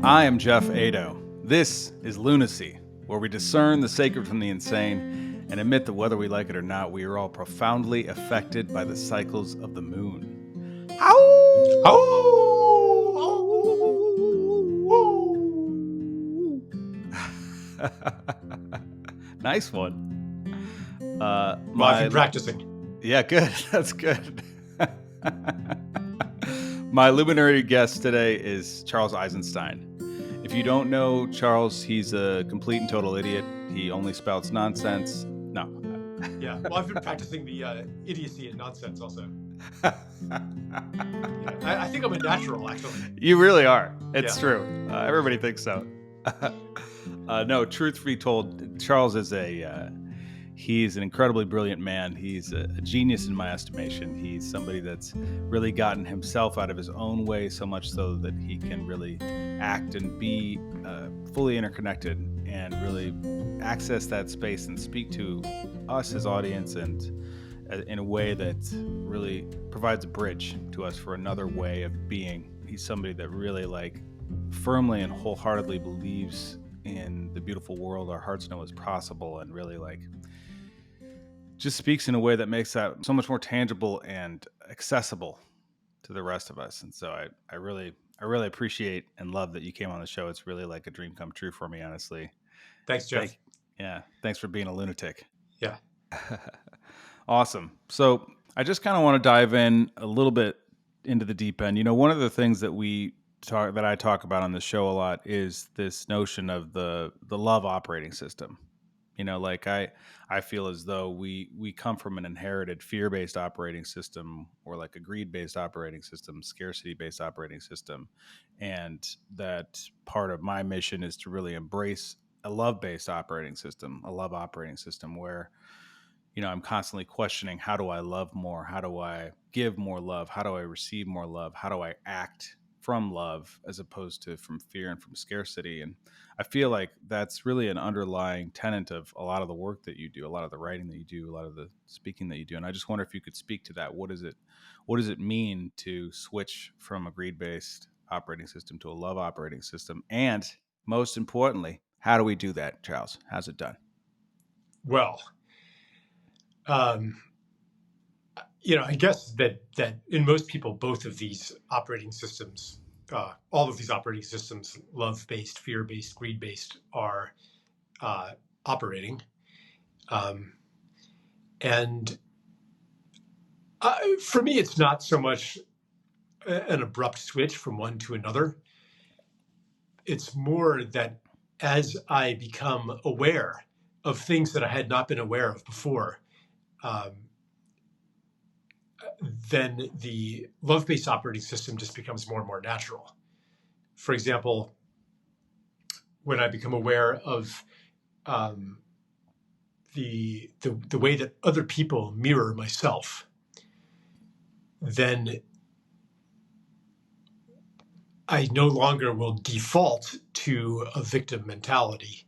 I am Geoff Eido. This is Lunacy, where we discern the sacred from the insane and admit that whether we like it or not, we are all profoundly affected by the cycles of the moon. Ow! Nice one. Well, I've been practicing. Yeah, good. That's good. My luminary guest today is Charles Eisenstein. If you don't know Charles, he's a complete and total idiot. He only spouts nonsense. No. Yeah, well, I've been practicing the idiocy and nonsense also. I think I'm a natural, actually. You really are. It's true. Everybody thinks so. No, truth be told, Charles is he's an incredibly brilliant man. He's a genius in my estimation. He's somebody that's really gotten himself out of his own way, so much so that he can really act and be fully interconnected and really access that space and speak to us, his audience, and in a way that really provides a bridge to us for another way of being. He's somebody that really firmly and wholeheartedly believes in the beautiful world our hearts know is possible, and really just speaks in a way that makes that so much more tangible and accessible to the rest of us. And so I really appreciate and love that you came on the show. It's really like a dream come true for me, honestly. Thanks, Geoff. Thanks for being a lunatic. Yeah. Awesome. So I just kind of want to dive in a little bit into the deep end. One of the things that I talk about on the show a lot is this notion of the love operating system. I feel as though we come from an inherited fear-based operating system, or like a greed-based operating system, scarcity-based operating system. And that part of my mission is to really embrace a love-based operating system, where, I'm constantly questioning, how do I love more? How do I give more love? How do I receive more love? How do I act from love as opposed to from fear and from scarcity? And I feel like that's really an underlying tenet of a lot of the work that you do, a lot of the writing that you do, a lot of the speaking that you do. And I just wonder if you could speak to that. What does it mean to switch from a greed-based operating system to a love operating system? And most importantly, how do we do that, Charles? How's it done? Well, I guess that in most people, both of these operating systems, all of these operating systems, love-based, fear-based, greed-based, are operating. And for me, it's not so much an abrupt switch from one to another. It's more that as I become aware of things that I had not been aware of before, then the love-based operating system just becomes more and more natural. For example, when I become aware of the way that other people mirror myself, then I no longer will default to a victim mentality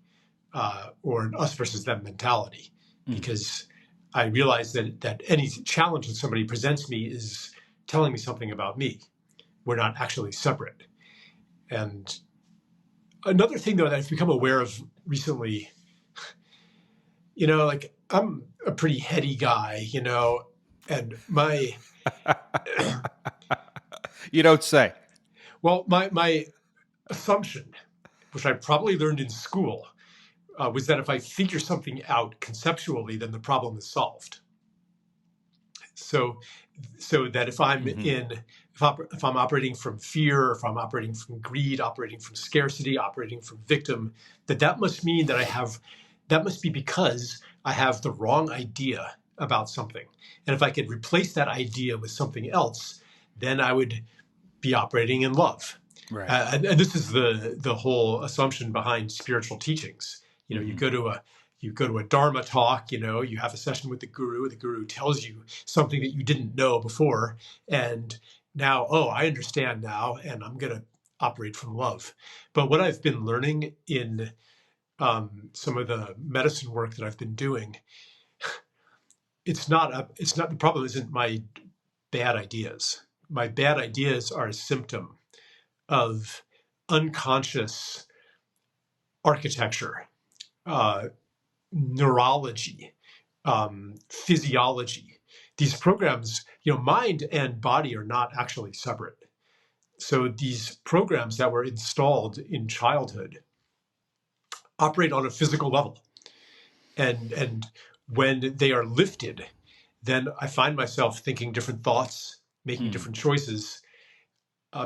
or an us versus them mentality, because I realize that any challenge that somebody presents me is telling me something about me. We're not actually separate. And another thing, though, that I've become aware of recently, I'm a pretty heady guy, and my... You don't say. Well, my assumption, which I probably learned in school, was that if I figure something out conceptually, then the problem is solved. So that if I'm if I'm operating from fear, if I'm operating from greed, operating from scarcity, operating from victim, that must mean that must be because I have the wrong idea about something. And if I could replace that idea with something else, then I would be operating in love. Right. And this is the whole assumption behind spiritual teachings. You go to a Dharma talk, you have a session with the guru tells you something that you didn't know before. And now, I understand now, and I'm going to operate from love. But what I've been learning in some of the medicine work that I've been doing, the problem isn't my bad ideas. My bad ideas are a symptom of unconscious architecture, uh, neurology, physiology. These programs, mind and body are not actually separate. So these programs that were installed in childhood operate on a physical level. And when they are lifted, then I find myself thinking different thoughts, making Hmm. different choices,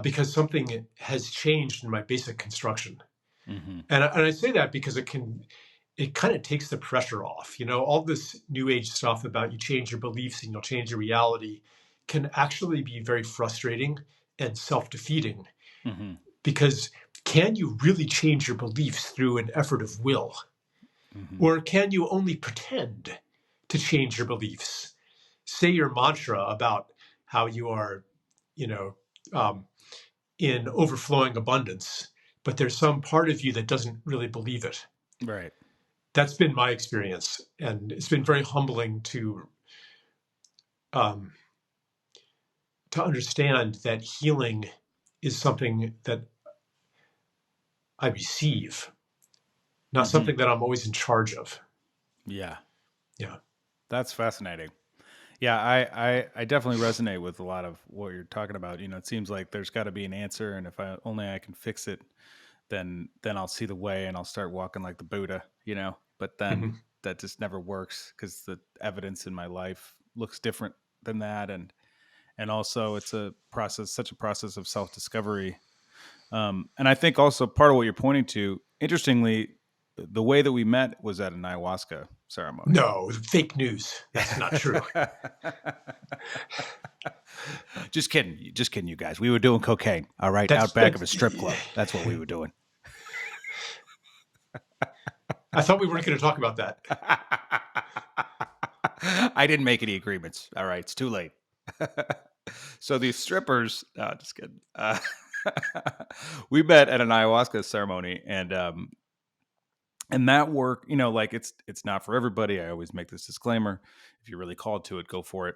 because something has changed in my basic construction. Hmm. And I say that because it kind of takes the pressure off. All this new age stuff about you change your beliefs and you'll change your reality can actually be very frustrating and self-defeating, Hmm. because can you really change your beliefs through an effort of will? Hmm. Or can you only pretend to change your beliefs? Say your mantra about how you are, you know, um, in overflowing abundance, but there's some part of you that doesn't really believe it. Right. That's been my experience, and it's been very humbling um, to understand that healing is something that I receive, not Hmm. something that I'm always in charge of. Yeah. Yeah. That's fascinating. Yeah, I definitely resonate with a lot of what you're talking about. It seems like there's got to be an answer, and if I only I can fix it, then I'll see the way and I'll start walking like the Buddha. But then Mhm. that just never works because the evidence in my life looks different than that, and also it's such a process of self discovery. And I think also part of what you're pointing to, interestingly, the way that we met was at an ayahuasca ceremony. No, fake news. That's not true. Just kidding, you guys. We were doing cocaine, all right, out back of That's. a strip club. That's what we were doing. I thought we weren't going to talk about that. I didn't make any agreements. All right, it's too late. So these strippers, no, just kidding. We met at an ayahuasca ceremony, and that work, like it's not for everybody. I always make this disclaimer: if you're really called to it, go for it.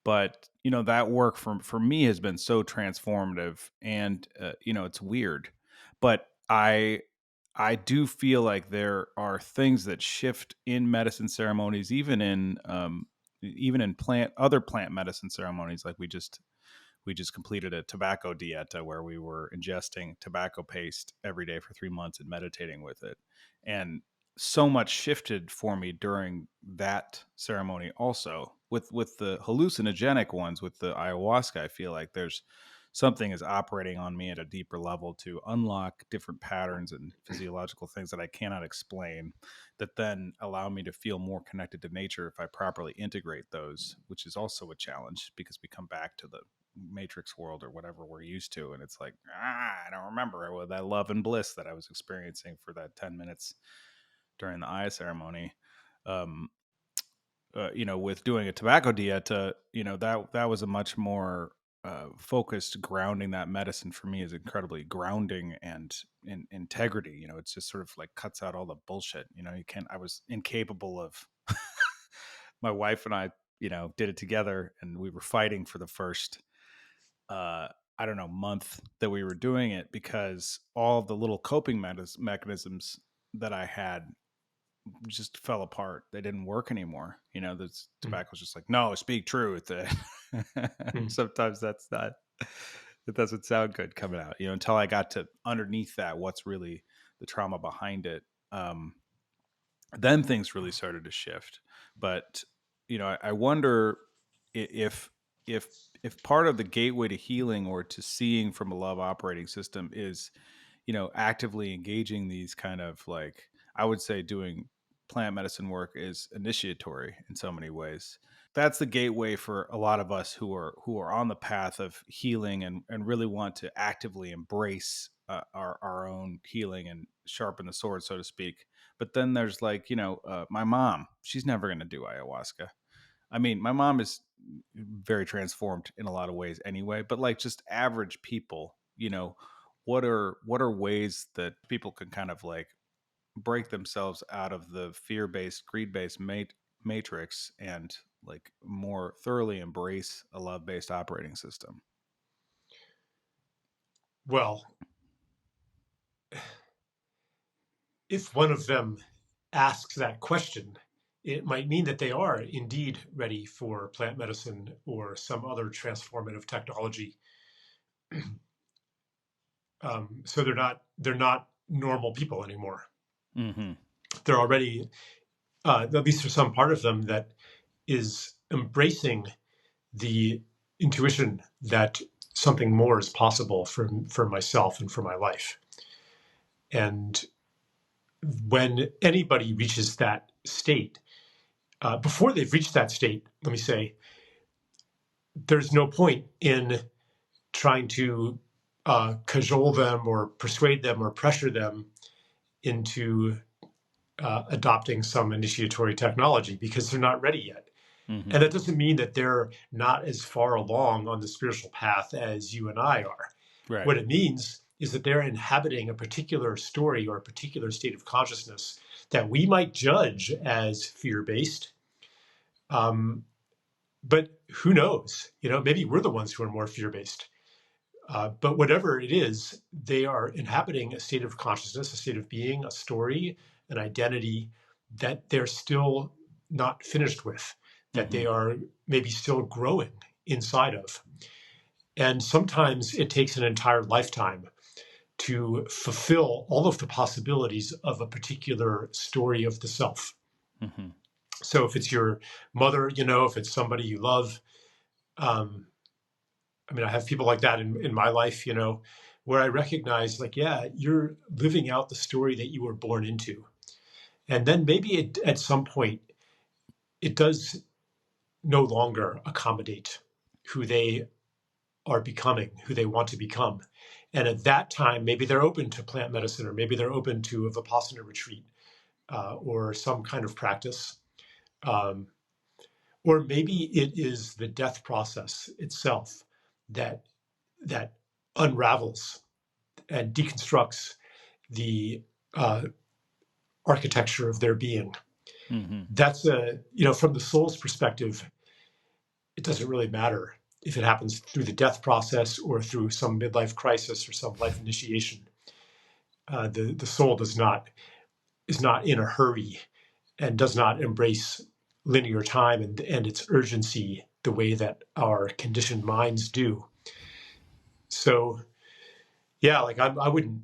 But that work for me has been so transformative, and it's weird, but I do feel like there are things that shift in medicine ceremonies, even in plant medicine ceremonies. Like we just completed a tobacco dieta where we were ingesting tobacco paste every day for 3 months and meditating with it. And so much shifted for me during that ceremony. Also with the hallucinogenic ones, with the ayahuasca, I feel like there's something is operating on me at a deeper level to unlock different patterns and physiological things that I cannot explain, that then allow me to feel more connected to nature if I properly integrate those, which is also a challenge because we come back to the matrix world or whatever we're used to, and it's like, I don't remember with that love and bliss that I was experiencing for that 10 minutes during the eye ceremony. um with doing a tobacco dieta, that was a much more focused grounding. That medicine for me is incredibly grounding and in integrity. It's just sort of like cuts out all the bullshit. You can't I was incapable of my wife and I, did it together, and we were fighting for the first I don't know, month that we were doing it, because all the little coping mechanisms that I had just fell apart. They didn't work anymore. The Mm, tobacco's just like, no, speak truth. mm, Sometimes it doesn't sound good coming out, until I got to underneath that, what's really the trauma behind it. Um, then things really started to shift. But I wonder if if if part of the gateway to healing or to seeing from a love operating system is actively engaging these kind of, like, I would say doing plant medicine work is initiatory in so many ways. That's the gateway for a lot of us who are on the path of healing, and really want to actively embrace our own healing and sharpen the sword, so to speak. But then there's, like, my mom. She's never going to do ayahuasca. I mean, my mom is very transformed in a lot of ways anyway, but like just average people, what are ways that people can kind of like break themselves out of the fear-based, greed-based matrix, and like more thoroughly embrace a love-based operating system? Well, if one of them asks that question, it might mean that they are indeed ready for plant medicine or some other transformative technology. So they're not normal people anymore. Mm-hmm. They're already, at least for some part of them, that is embracing the intuition that something more is possible for myself and for my life. And when anybody reaches that state, before they've reached that state, let me say, there's no point in trying to cajole them or persuade them or pressure them into adopting some initiatory technology because they're not ready yet. Mm-hmm. And that doesn't mean that they're not as far along on the spiritual path as you and I are. Right. What it means is that they're inhabiting a particular story or a particular state of consciousness that we might judge as fear based. Um, but who knows? Maybe we're the ones who are more fear based. But whatever it is, they are inhabiting a state of consciousness, a state of being, a story, an identity that they're still not finished with, that Mm-hmm. they are maybe still growing inside of. And sometimes it takes an entire lifetime to fulfill all of the possibilities of a particular story of the self. Mm-hmm. So if it's your mother, if it's somebody you love, um, I mean, I have people like that in my life, where I recognize, like, yeah, you're living out the story that you were born into. And then maybe at some point, it does no longer accommodate who they are becoming, who they want to become. And at that time, maybe they're open to plant medicine, or maybe they're open to a Vipassana retreat or some kind of practice. Um, or maybe it is the death process itself that that unravels and deconstructs the uh, architecture of their being. Mm-hmm. That's from the soul's perspective, it doesn't really matter if it happens through the death process or through some midlife crisis or some life initiation. The soul is not in a hurry and does not embrace linear time and its urgency the way that our conditioned minds do. So yeah, like I wouldn't,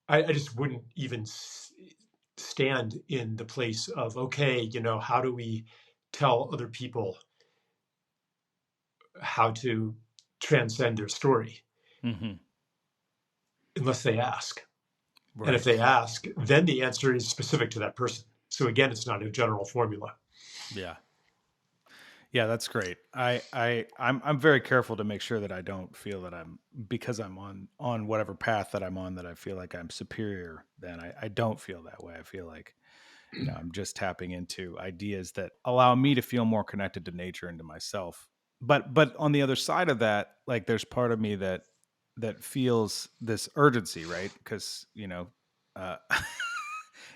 I just wouldn't even stand in the place of, okay, how do we tell other people how to transcend their story Mm-hmm. unless they ask. And if Right. they ask, then the answer is specific to that person. So again, it's not a general formula. Yeah. Yeah, that's great. I'm very careful to make sure that I don't feel that I'm, because I'm on whatever path that I'm on, that I feel like I'm superior. Then I don't feel that way. I feel like, I'm just tapping into ideas that allow me to feel more connected to nature and to myself. But on the other side of that, like, there's part of me that feels this urgency, right? Because uh,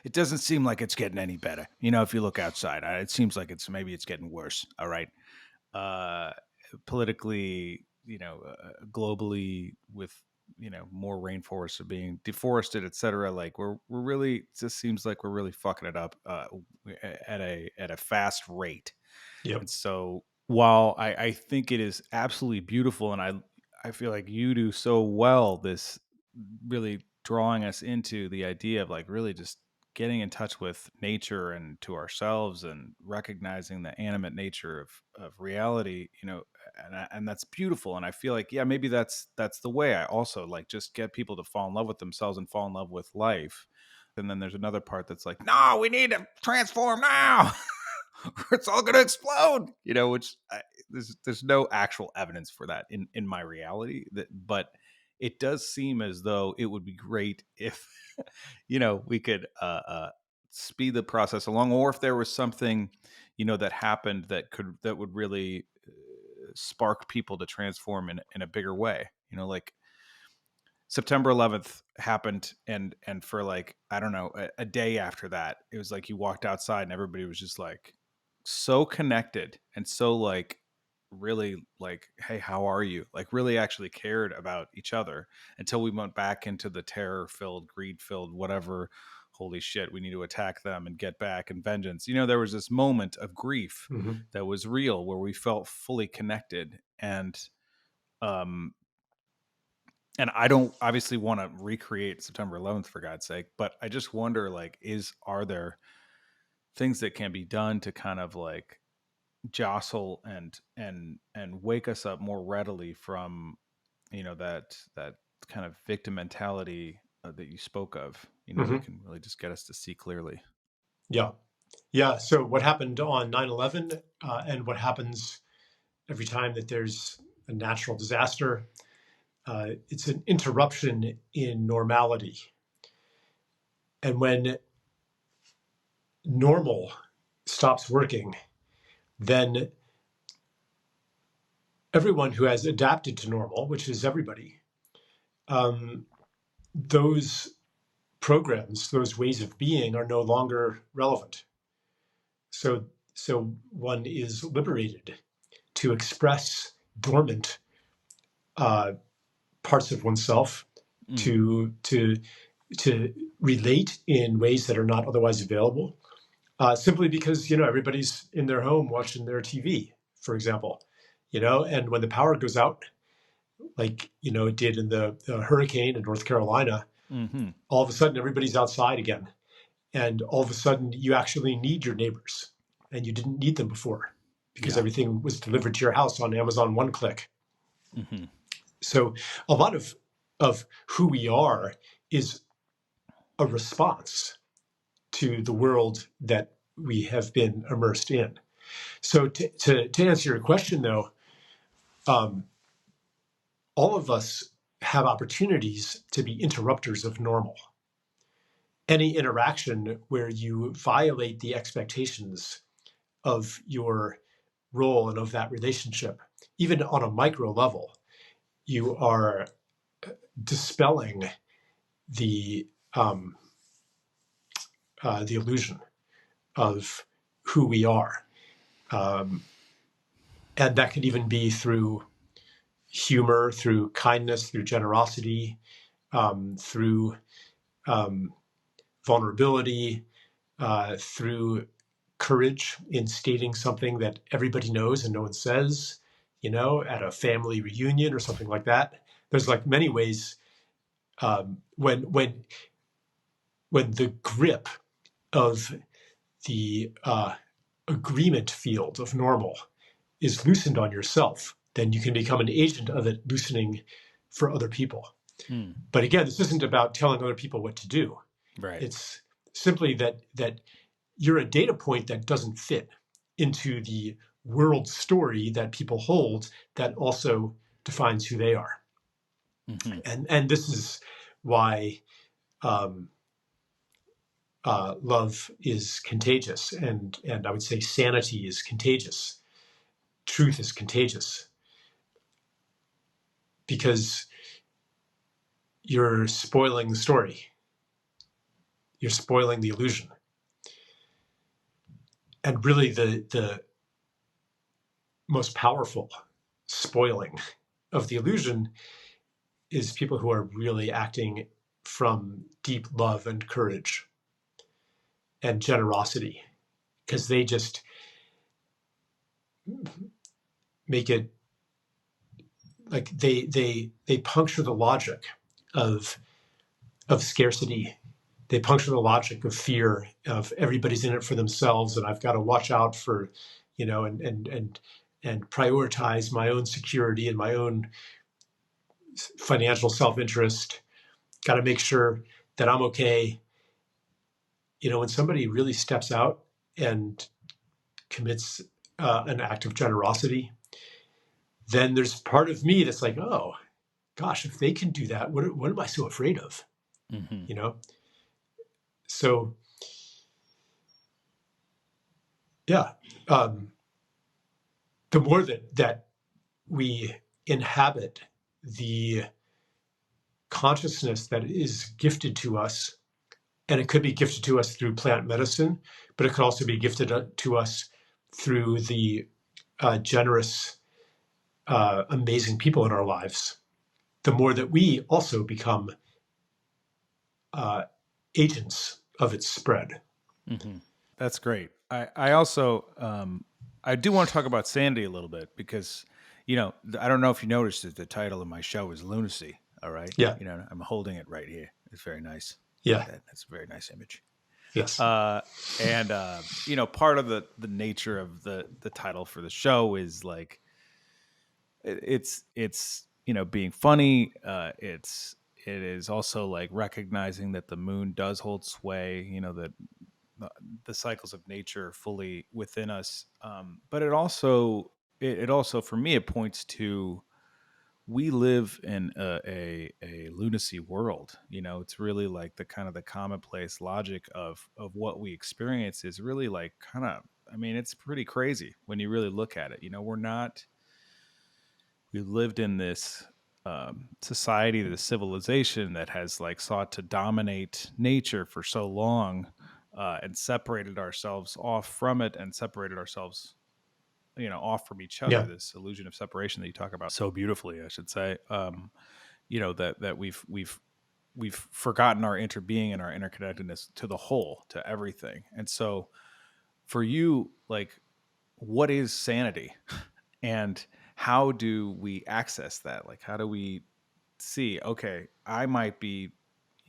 it doesn't seem like it's getting any better. If you look outside, it seems like it's getting worse. All right, uh, politically, globally, with more rainforests are being deforested, etc. Like, we're really, it just seems like we're really fucking it up at a fast rate. Yep. And so, while I think it is absolutely beautiful, and I feel like you do so well, this really drawing us into the idea of, like, really just getting in touch with nature and to ourselves, and recognizing the animate nature of reality, and that's beautiful. And I feel like, yeah, maybe that's the way I also, like, just get people to fall in love with themselves and fall in love with life. And then there's another part that's like, no, we need to transform now. Or it's all going to explode, which there's no actual evidence for that in my reality. But it does seem as though it would be great if, we could speed the process along, or if there was something, that happened that would really spark people to transform in a bigger way. Like, September 11th happened, and for, like, I don't know, a day after that, it was like you walked outside and everybody was just, like, so connected and so, like, really like, hey, how are you? Like really actually cared about each other until we went back into the terror filled, greed filled, whatever. Holy shit, we need to attack them and get back and vengeance. There was this moment of grief Hmm. that was real where we felt fully connected. Um, and I don't obviously want to recreate September 11th for God's sake, but I just wonder, like, are there things that can be done to kind of like jostle and wake us up more readily from that kind of victim mentality that you spoke of, Hmm. that can really just get us to see clearly. Yeah. Yeah. So what happened on 9/11, and what happens every time that there's a natural disaster, it's an interruption in normality. And when normal stops working, then everyone who has adapted to normal, which is everybody, um, those programs, those ways of being are no longer relevant. So, so one is liberated to express dormant uh, parts of oneself, Mm. to relate in ways that are not otherwise available, simply because everybody's in their home watching their TV, for example, and when the power goes out, like it did in the hurricane in North Carolina, Mm-hmm. all of a sudden everybody's outside again, and all of a sudden you actually need your neighbors, and you didn't need them before because Yeah. everything was delivered to your house on Amazon one click. Mm-hmm. So a lot of who we are is a response to the world that we have been immersed in. So to answer your question, though, um, all of us have opportunities to be interrupters of normal. Any interaction where you violate the expectations of your role and of that relationship, even on a micro level, you are dispelling the um, the illusion of who we are, um, and that could even be through humor, through kindness, through generosity, through um, vulnerability, through courage in stating something that everybody knows and no one says, at a family reunion or something like that. There's like many ways, when the grip of the agreement field of normal is loosened on yourself, then you can become an agent of it loosening for other people. Mm. But again, this isn't about telling other people what to do. Right. It's simply that you're a data point that doesn't fit into the world story that people hold that also defines who they are. Mm-hmm. And this is why um, love is contagious, and I would say sanity is contagious. Truth is contagious because you're spoiling the story. You're spoiling the illusion. And really the most powerful spoiling of the illusion is people who are really acting from deep love and courage and generosity, because they just make it like they puncture the logic of scarcity. They puncture the logic of fear, of everybody's in it for themselves and I've got to watch out for, and prioritize my own security and my own financial self-interest. Got to make sure that I'm okay. When somebody really steps out and commits an act of generosity, then there's part of me that's like, oh gosh, if they can do that, what am I so afraid of? Mm-hmm. You know? So yeah, the more that we inhabit the consciousness that is gifted to us, and it could be gifted to us through plant medicine, but it could also be gifted to us through the generous amazing people in our lives, the more that we also become agents of its spread. Mm-hmm. That's great. I also I do want to talk about Sanity a little bit because I don't know if you noticed that the title of my show is Lunacy. All right, Yeah, I'm holding it right here. It's very nice. yeah, That's a very nice image. yes, Uh, and part of the nature of the title for the show is like it's being funny. It is also like recognizing that the moon does hold sway. That the cycles of nature are fully within us. But it also for me it points to we live in a lunacy world. It's really like the kind of the commonplace logic of what we experience is really like kind of, I mean, it's pretty crazy when you really look at it. We lived in this society, this civilization that has like sought to dominate nature for so long, and separated ourselves off from it and separated ourselves off from each other, yeah, this illusion of separation that you talk about so beautifully, I should say. That we've forgotten our interbeing and our interconnectedness to the whole, to everything. And so for you, like, what is sanity? And how do we access that? Like, how do we see, okay, I might be,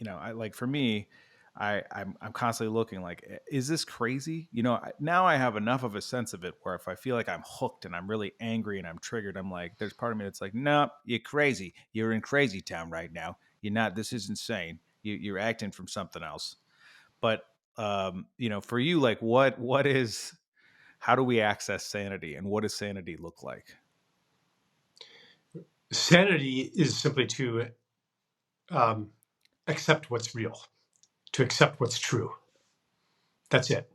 I like, for me, I'm constantly looking like, is this crazy? Now I have enough of a sense of it where if I feel like I'm hooked and I'm really angry and I'm triggered, I'm like, there's part of me that's like, no, you're crazy. You're in crazy town right now. You're not, this is insane. You're acting from something else. But, for you, like, how do we access sanity, and what does sanity look like? sanity is simply to um, accept what's real, to accept what's true. That's it.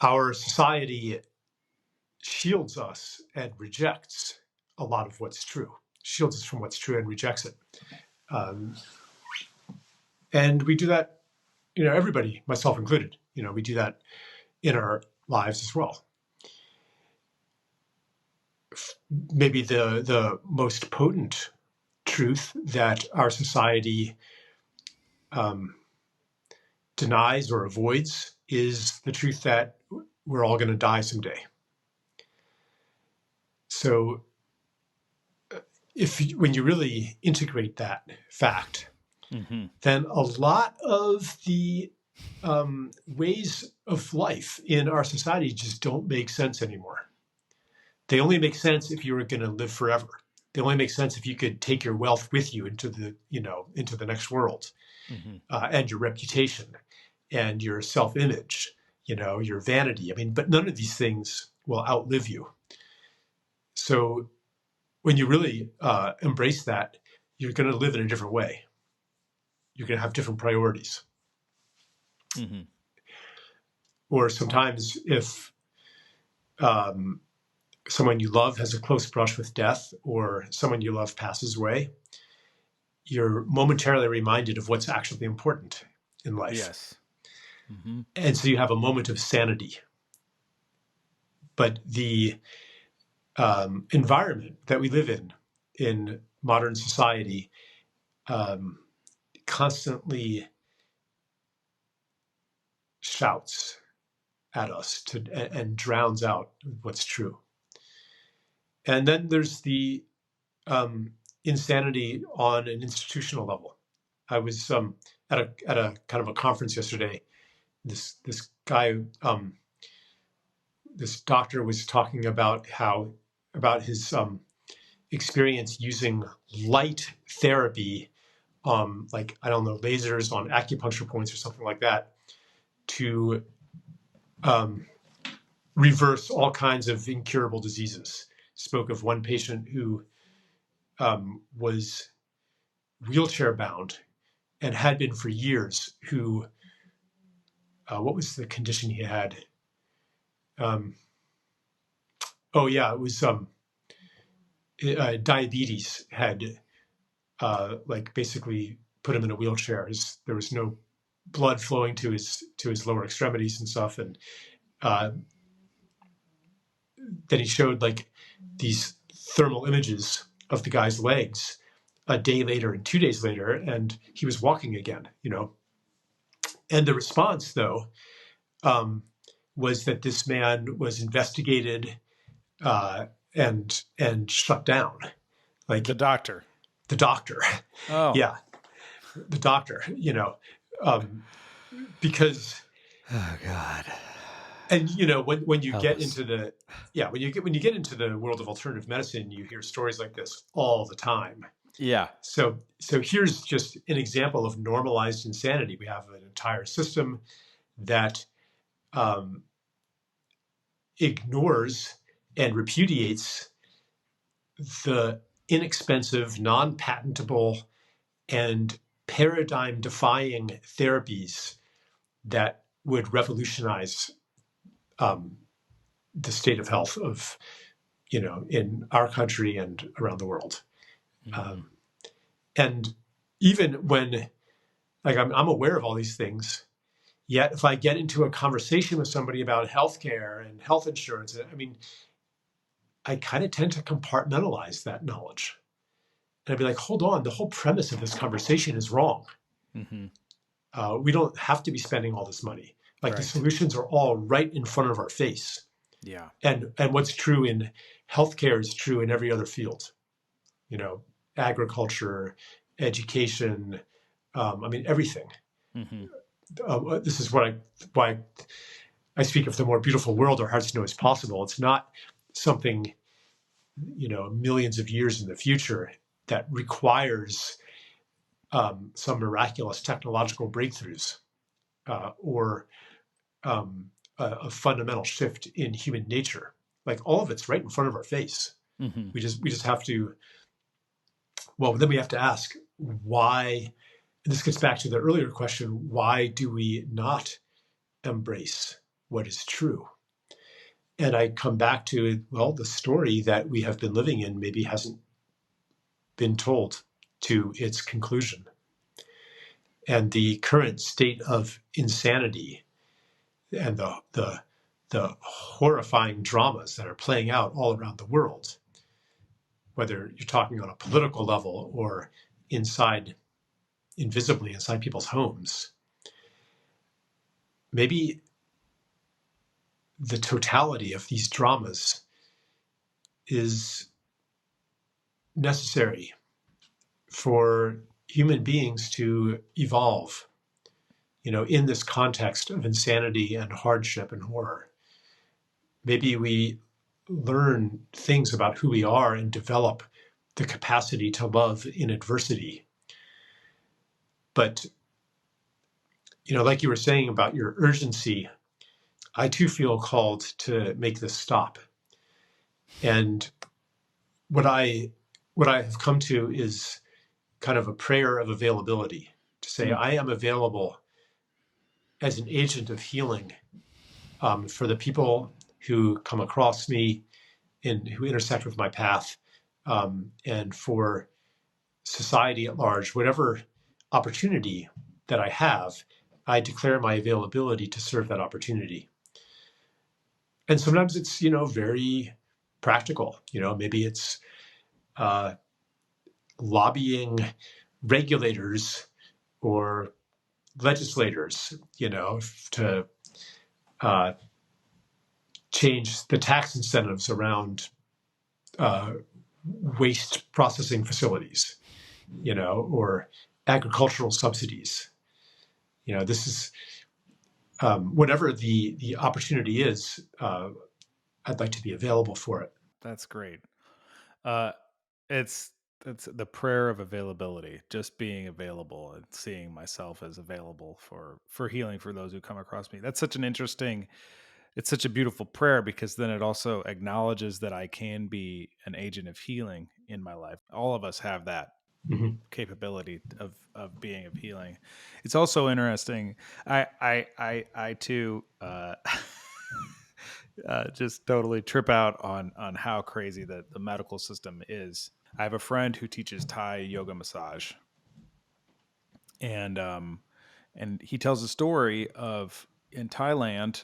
Our society shields us and rejects a lot of what's true, shields us from what's true and rejects it. Um, and we do that, everybody, myself included, we do that in our lives as well. Maybe the most potent truth that our society um, denies or avoids is the truth that we're all going to die someday. So when you really integrate that fact, Mm-hmm. then a lot of the ways of life in our society just don't make sense anymore. They only make sense if you were going to live forever. They only make sense if you could take your wealth with you into the next world, Mm-hmm. and your reputation and your self-image, your vanity. I mean, but none of these things will outlive you. So when you really embrace that, you're going to live in a different way. You're going to have different priorities. Mm-hmm. Or sometimes if um, someone you love has a close brush with death, or someone you love passes away, you're momentarily reminded of what's actually important in life. Yes. Mm-hmm. And so you have a moment of sanity. But the environment that we live in modern society, um, constantly shouts at us and drowns out what's true. And then there's the insanity on an institutional level. I was at a kind of a conference yesterday. This guy, this doctor, was talking about his experience using light therapy, like, I don't know, lasers on acupuncture points or something like that, to reverse all kinds of incurable diseases. Spoke of one patient who was wheelchair bound and had been for years, who, what was the condition he had? Um, oh yeah, it was diabetes had like basically put him in a wheelchair. There was no blood flowing to his lower extremities and stuff, and then he showed like these thermal images of the guy's legs a day later and 2 days later, and he was walking again, And the response, though, um, was that this man was investigated and shut down. The Like doctor. the doctor, Oh. yeah, the doctor, because Oh God. and when you Help get us. into the yeah when you get into the world of alternative medicine, you hear stories like this all the time. Yeah. So here's just an example of normalized insanity. We have an entire system that um, ignores and repudiates the inexpensive, non-patentable, and paradigm-defying therapies that would revolutionize um, the state of health of in our country and around the world. Mm-hmm. Um, and even when like I'm aware of all these things, yet if I get into a conversation with somebody about healthcare and health insurance, I mean, I kind of tend to compartmentalize that knowledge. And I'd be like, hold on, the whole premise of this conversation is wrong. Mm-hmm. We don't have to be spending all this money. Like the Right. solutions are all right in front of our face. Yeah. And what's true in healthcare is true in every other field. You know, agriculture, education. I mean, everything. Mm-hmm. This is why I speak of the more beautiful world our hearts know is possible. It's not something millions of years in the future that requires some miraculous technological breakthroughs or a fundamental shift in human nature. Like all of it's right in front of our face. Mm-hmm. We just have to. Well, then we have to ask why. And this gets back to the earlier question: why do we not embrace what is true? And I come back to, well, the story that we have been living in maybe hasn't been told to its conclusion. And the current state of insanity and the horrifying dramas that are playing out all around the world, whether you're talking on a political level or invisibly inside people's homes, maybe the totality of these dramas is necessary for human beings to evolve, in this context of insanity and hardship and horror. Maybe we learn things about who we are and develop the capacity to love in adversity. But, like you were saying about your urgency, I too feel called to make this stop. And what I have come to is kind of a prayer of availability to say, Mm. I am available as an agent of healing for the people who come across me and who intersect with my path, and for society at large. Whatever opportunity that I have, I declare my availability to serve that opportunity. And sometimes it's very practical. Maybe it's uh, lobbying regulators or legislators, to uh, change the tax incentives around uh, waste processing facilities, or agricultural subsidies. This is whatever the opportunity is. I'd like to be available for it. That's great. Uh, it's the prayer of availability, just being available and seeing myself as available for healing for those who come across me. That's such an interesting. It's such a beautiful prayer because then it also acknowledges that I can be an agent of healing in my life. All of us have that Mm-hmm. capability of being of healing. It's also interesting. I too just totally trip out on how crazy the medical system is. I have a friend who teaches Thai yoga massage, and and he tells a story of in Thailand,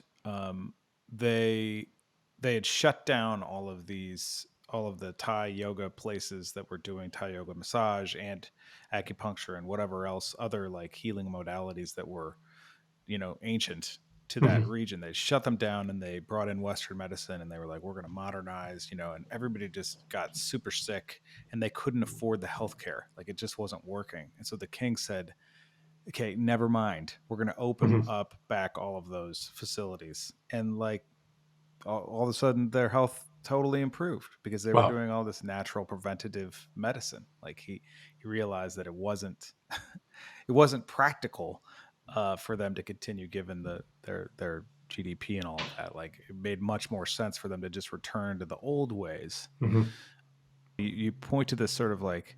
they they had shut down all of the Thai yoga places that were doing Thai yoga massage and acupuncture and whatever else other like healing modalities that were, ancient to that Mhm. region. They shut them down and they brought in Western medicine and they were like, we're going to modernize, and everybody just got super sick and they couldn't afford the healthcare. Like it just wasn't working. And so the king said, okay, never mind. We're going to open Mhm. up back all of those facilities. And like all of a sudden their health totally improved because they were Wow. doing all this natural preventative medicine. Like he realized that it wasn't practical for them to continue given their GDP and all of that. Like it made much more sense for them to just return to the old ways. Mhm. You point to this sort of like,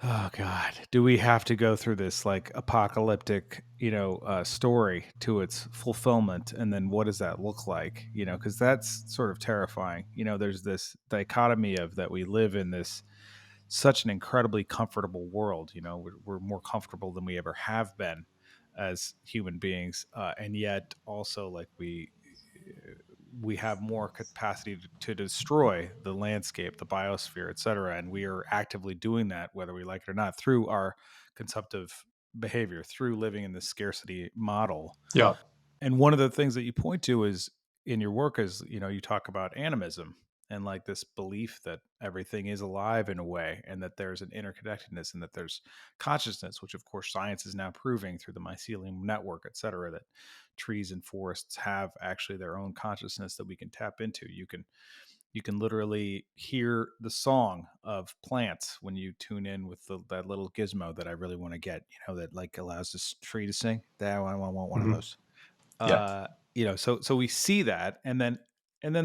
oh God, do we have to go through this like apocalyptic, story to its fulfillment? And then what does that look like? Because that's sort of terrifying. There's this dichotomy of that we live in this such an incredibly comfortable world. We're more comfortable than we ever have been as human beings, and yet also like we have more capacity to destroy the landscape, the biosphere, et cetera. And we are actively doing that, whether we like it or not, through our consumptive behavior, through living in this scarcity model. Yeah. And one of the things that you point to is in your work is, you talk about animism and like this belief that everything is alive in a way and that there's an interconnectedness and that there's consciousness, which of course science is now proving through the mycelium network, et cetera, that trees and forests have actually their own consciousness that we can tap into. You can literally hear the song of plants when you tune in with that little gizmo that I really want to get, that like allows this tree to sing. That I want one of Mhm. those. Yeah. So we see that, and then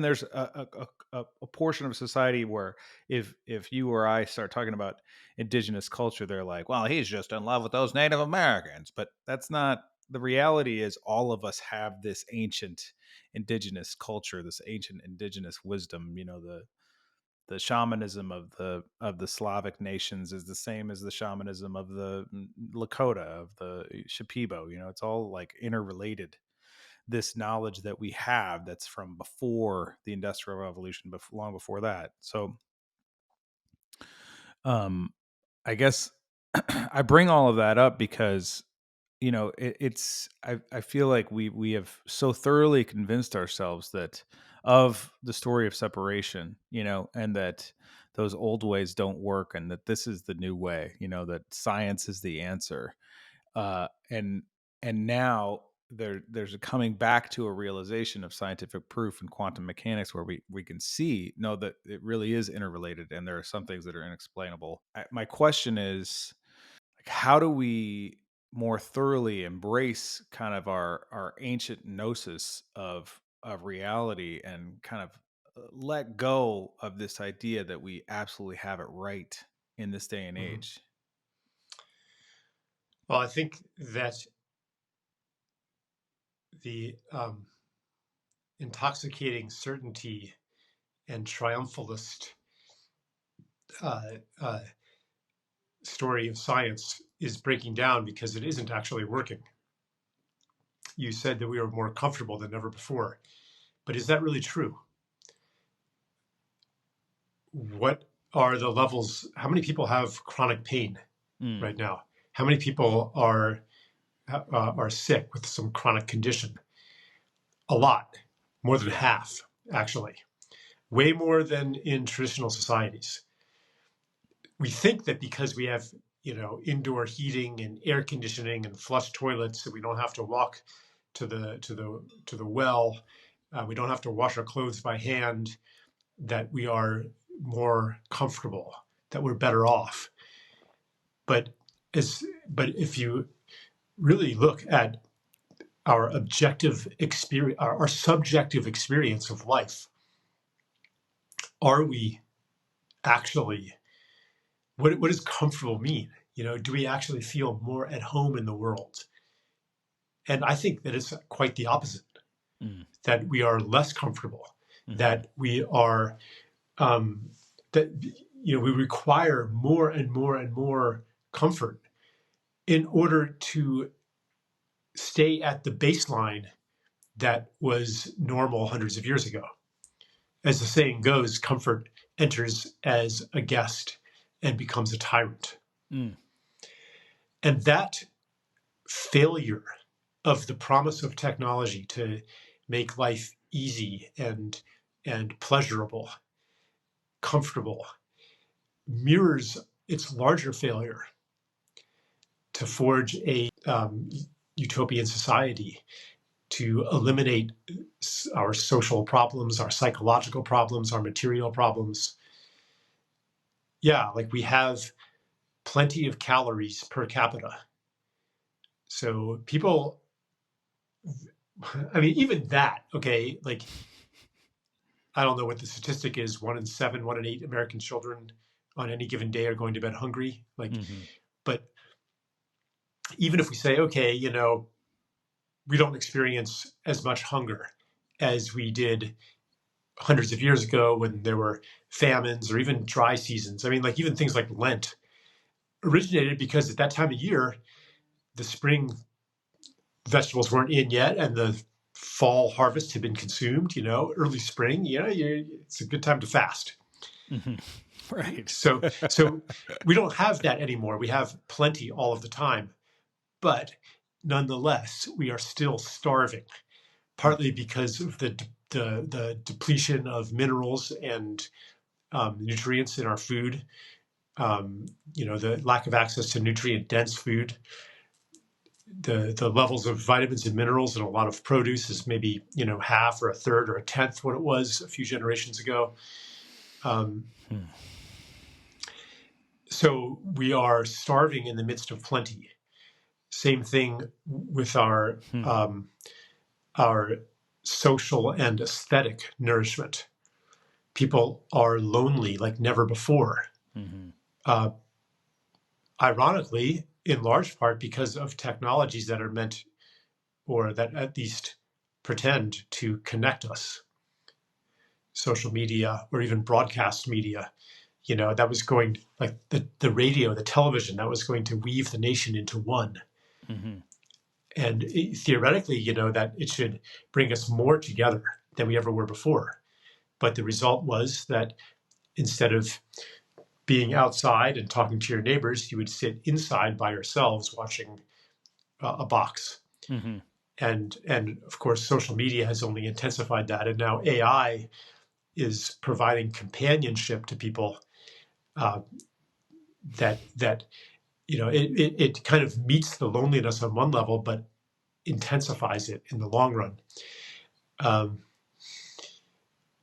there's a portion of society where if you or I start talking about indigenous culture, they're like, well, he's just in love with those Native Americans. But that's not the reality. Is all of us have this ancient indigenous culture, this ancient indigenous wisdom. The shamanism of the Slavic nations is the same as the shamanism of the Lakota, of the Shipibo. It's all like interrelated, this knowledge that we have that's from before the industrial revolution, long before that. So um I guess I bring all of that up because I feel like we have so thoroughly convinced ourselves that of the story of separation, and that those old ways don't work and that this is the new way, that science is the answer. And now there's a coming back to a realization of scientific proof and quantum mechanics where we can see no that it really is interrelated and there are some things that are inexplainable. My question is, like, how do we more thoroughly embrace kind of our ancient gnosis of reality and kind of let go of this idea that we absolutely have it right in this day and Mhm. age? Well, I think that the intoxicating certainty and triumphalist uh, uh, story of science is breaking down because it isn't actually working. You said that we are more comfortable than ever before, but is that really true? What are the levels? How many people have chronic pain Mm, right now? How many people are sick with some chronic condition? A lot, more than yeah. half, actually, way more than in traditional societies. We think that because we have indoor heating and air conditioning and flush toilets, that we don't have to walk to the well, we don't have to wash our clothes by hand, that we are more comfortable, that we're better off. But but if you really look at our objective experience, our subjective experience of life, are we actually, what does comfortable mean? Do we actually feel more at home in the world? And I think that it's quite the opposite, Mm, that we are less comfortable, hmm. that we are, that, we require more and more and more comfort in order to stay at the baseline that was normal hundreds of years ago. As the saying goes, comfort enters as a guest and becomes a tyrant. Mm. And that failure of the promise of technology to make life easy and pleasurable, comfortable, mirrors its larger failure to forge a utopian society, to eliminate our social problems, our psychological problems, our material problems. Yeah, like we have plenty of calories per capita. So people, I mean, even that, okay, like, I don't know what the statistic is, 1 in 7, 1 in 8 American children on any given day are going to bed hungry. Like, but even if we say, okay, you know, we don't experience as much hunger as we did hundreds of years ago when there were famines or even dry seasons. I mean, like even things like Lent originated because at that time of year, the spring vegetables weren't in yet and the fall harvest had been consumed, you know, early spring, you know, it's a good time to fast. Right. So we don't have that anymore. We have plenty all of the time, but nonetheless, we are still starving, partly because of the depletion of minerals and nutrients in our food. You know, the lack of access to nutrient-dense food, the levels of vitamins and minerals in a lot of produce is maybe, you know, half or a third or a tenth what it was a few generations ago. So we are starving in the midst of plenty. Same thing with our social and aesthetic nourishment. People are lonely like never before. Ironically, in large part because of technologies that are meant, or that at least pretend to connect us. Social media or even broadcast media, you know, that was going, like the radio, the television, that was going to weave the nation into one. And theoretically, you know, that it should bring us more together than we ever were before. But the result was that instead of being outside and talking to your neighbors, you would sit inside by yourselves watching a box. And of course, social media has only intensified that. And now AI is providing companionship to people that you know, it kind of meets the loneliness on one level, but intensifies it in the long run.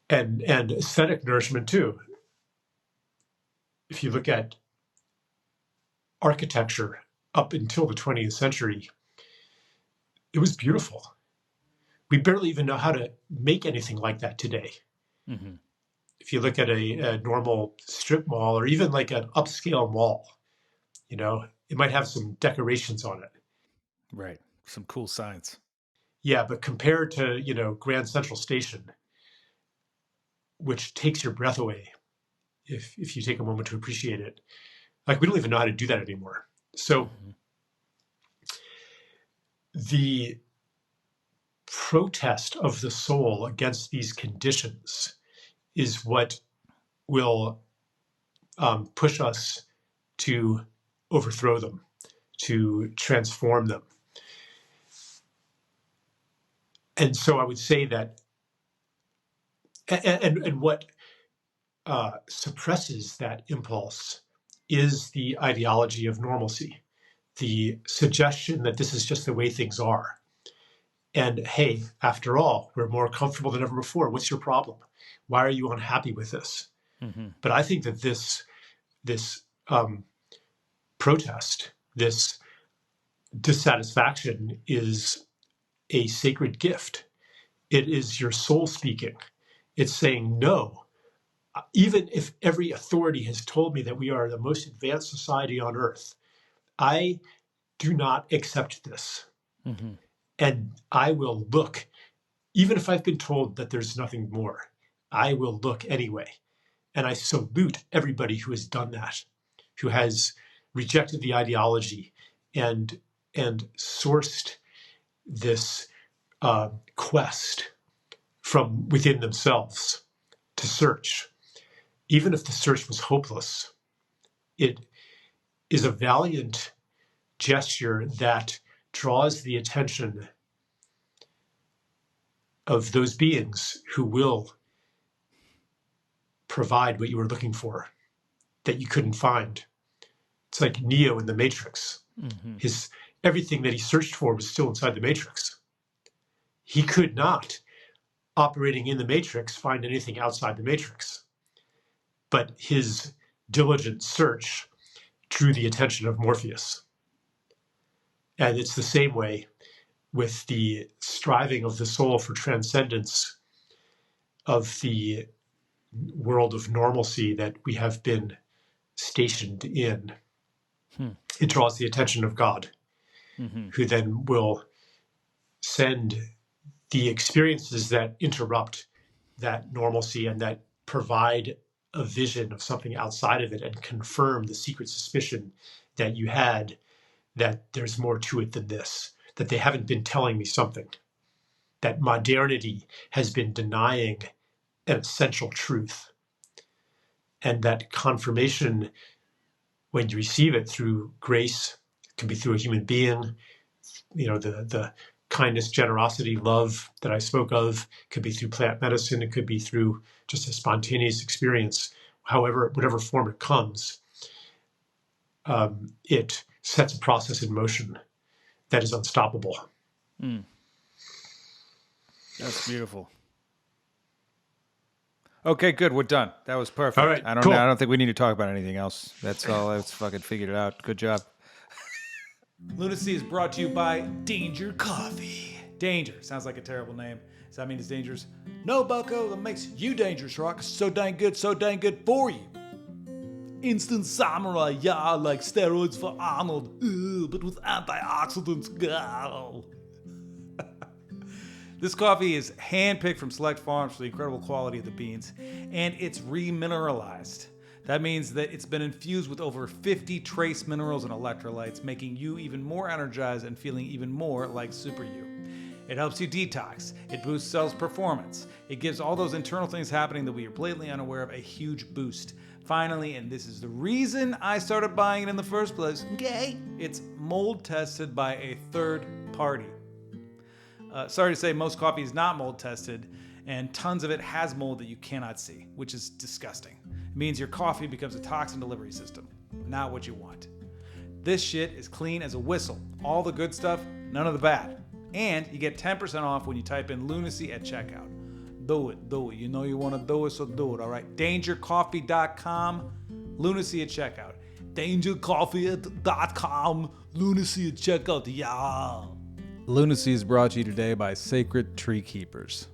And aesthetic nourishment too. If you look at architecture up until the 20th century, it was beautiful. We barely even know how to make anything like that today. If you look at a normal strip mall or even like an upscale mall, you know, it might have some decorations on it. Right. Some cool signs. Yeah, but compared to, you know, Grand Central Station, which takes your breath away if you take a moment to appreciate it. Like, we don't even know how to do that anymore. So the protest of the soul against these conditions is what will push us to overthrow them, to transform them. And so I would say that, and what suppresses that impulse is the ideology of normalcy, the suggestion that this is just the way things are. And hey, after all, we're more comfortable than ever before. What's your problem? Why are you unhappy with this? But I think that this protest, this dissatisfaction is a sacred gift. It is your soul speaking. It's saying, no, even if every authority has told me that we are the most advanced society on earth, I do not accept this. And I will look, even if I've been told that there's nothing more, I will look anyway. And I salute everybody who has done that, who has rejected the ideology and sourced this quest from within themselves to search. Even if the search was hopeless, it is a valiant gesture that draws the attention of those beings who will provide what you were looking for that you couldn't find. It's like Neo in the Matrix. Mm-hmm. Everything that he searched for was still inside the Matrix. He could not, operating in the Matrix, find anything outside the Matrix. But his diligent search drew the attention of Morpheus. And it's the same way with the striving of the soul for transcendence of the world of normalcy that we have been stationed in. It draws the attention of God, who then will send the experiences that interrupt that normalcy and that provide a vision of something outside of it and confirm the secret suspicion that you had that there's more to it than this, that they haven't been telling me something, that modernity has been denying an essential truth. And that confirmation, when you receive it through grace, it can be through a human being, the kindness, generosity, love that I spoke of, could be through plant medicine, it could be through just a spontaneous experience, whatever form it comes, it sets a process in motion that is unstoppable. That's beautiful. Okay, good. We're done. That was perfect. All right, I don't cool. know. I don't think we need to talk about anything else. That's all. Let's fucking figured it out. Good job. Lunacy is brought to you by Danger Coffee. Danger sounds like a terrible name. Does that mean it's dangerous? No, bucko. That makes you dangerous, Rock. So dang good for you. Instant samurai, yeah, like steroids for Arnold, but with antioxidants, girl. This coffee is hand-picked from select farms for the incredible quality of the beans, and it's remineralized. That means that it's been infused with over 50 trace minerals and electrolytes, making you even more energized and feeling even more like Super You. It helps you detox. It boosts cells' performance. It gives all those internal things happening that we are blatantly unaware of a huge boost. Finally, and this is the reason I started buying it in the first place, okay? It's mold tested by a third party. Sorry to say, most coffee is not mold tested, and tons of it has mold that you cannot see, which is disgusting. It means your coffee becomes a toxin delivery system. Not what you want. This shit is clean as a whistle. All the good stuff, none of the bad. And you get 10% off when you type in Lunacy at checkout. Do it. You know you want to do it, so do it, all right? DangerCoffee.com, Lunacy at checkout. DangerCoffee.com, Lunacy at checkout, yeah. Lunacy is brought to you today by Sacred Tree Keepers.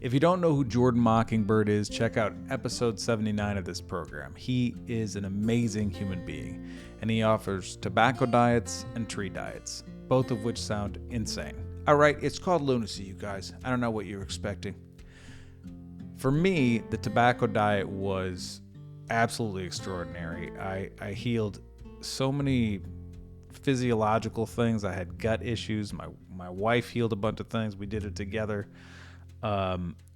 If you don't know who Jordan Mockingbird is, check out episode 79 of this program. He is an amazing human being, and he offers tobacco diets and tree diets, both of which sound insane. All right, it's called Lunacy, you guys. I don't know what you're expecting. For me, the tobacco diet was absolutely extraordinary. I healed so many physiological things. I had gut issues. My wife healed a bunch of things. We did it together.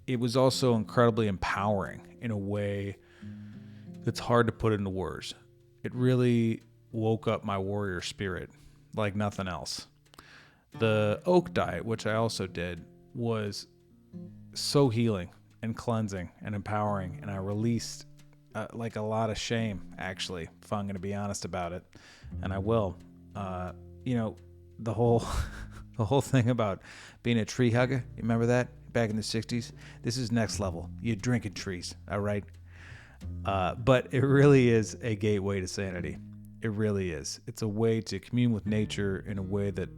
It was also incredibly empowering in a way that's hard to put into words. It really woke up my warrior spirit like nothing else. The oak diet, which I also did, was so healing and cleansing and empowering, and I released like a lot of shame, actually, if I'm going to be honest about it, and I will. The whole thing about being a tree hugger, you remember that back in the 60s? This is next level. You're drinking trees, all right? But it really is a gateway to sanity. It really is. It's a way to commune with nature in a way that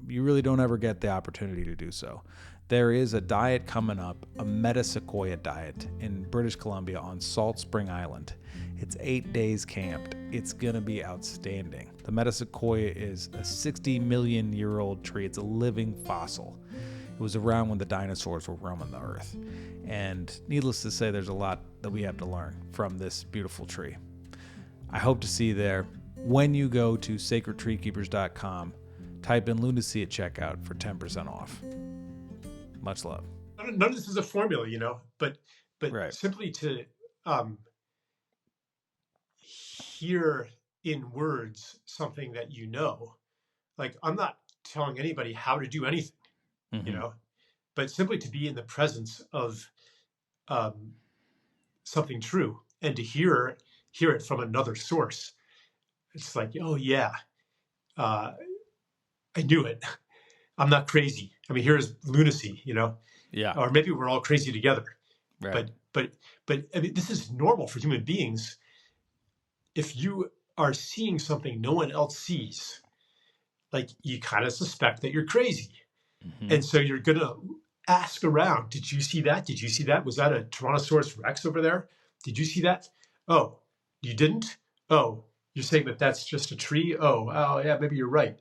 you really don't ever get the opportunity to do so. There is a diet coming up, a metasequoia diet in British Columbia on Salt Spring Island. It's 8 days camped. It's going to be outstanding. The metasequoia is a 60 million year old tree. It's a living fossil. It was around when the dinosaurs were roaming the earth. And needless to say, there's a lot that we have to learn from this beautiful tree. I hope to see you there. When you go to sacredtreekeepers.com, Type in Lunacy at checkout for 10% off. Much love. None of this is a formula, but Right. simply to hear in words something that like I'm not telling anybody how to do anything, Mm-hmm. but simply to be in the presence of something true and to hear it from another source. It's like, oh yeah, I knew it. I'm not crazy. I mean, here's lunacy, Yeah. or maybe we're all crazy together. Right. But I mean, this is normal for human beings. If you are seeing something no one else sees, like you kind of suspect that you're crazy. Mm-hmm. And so you're going to ask around, did you see that? Did you see that? Was that a Tyrannosaurus Rex over there? Did you see that? Oh, you didn't? Oh, you're saying that that's just a tree? Oh, yeah, maybe you're right.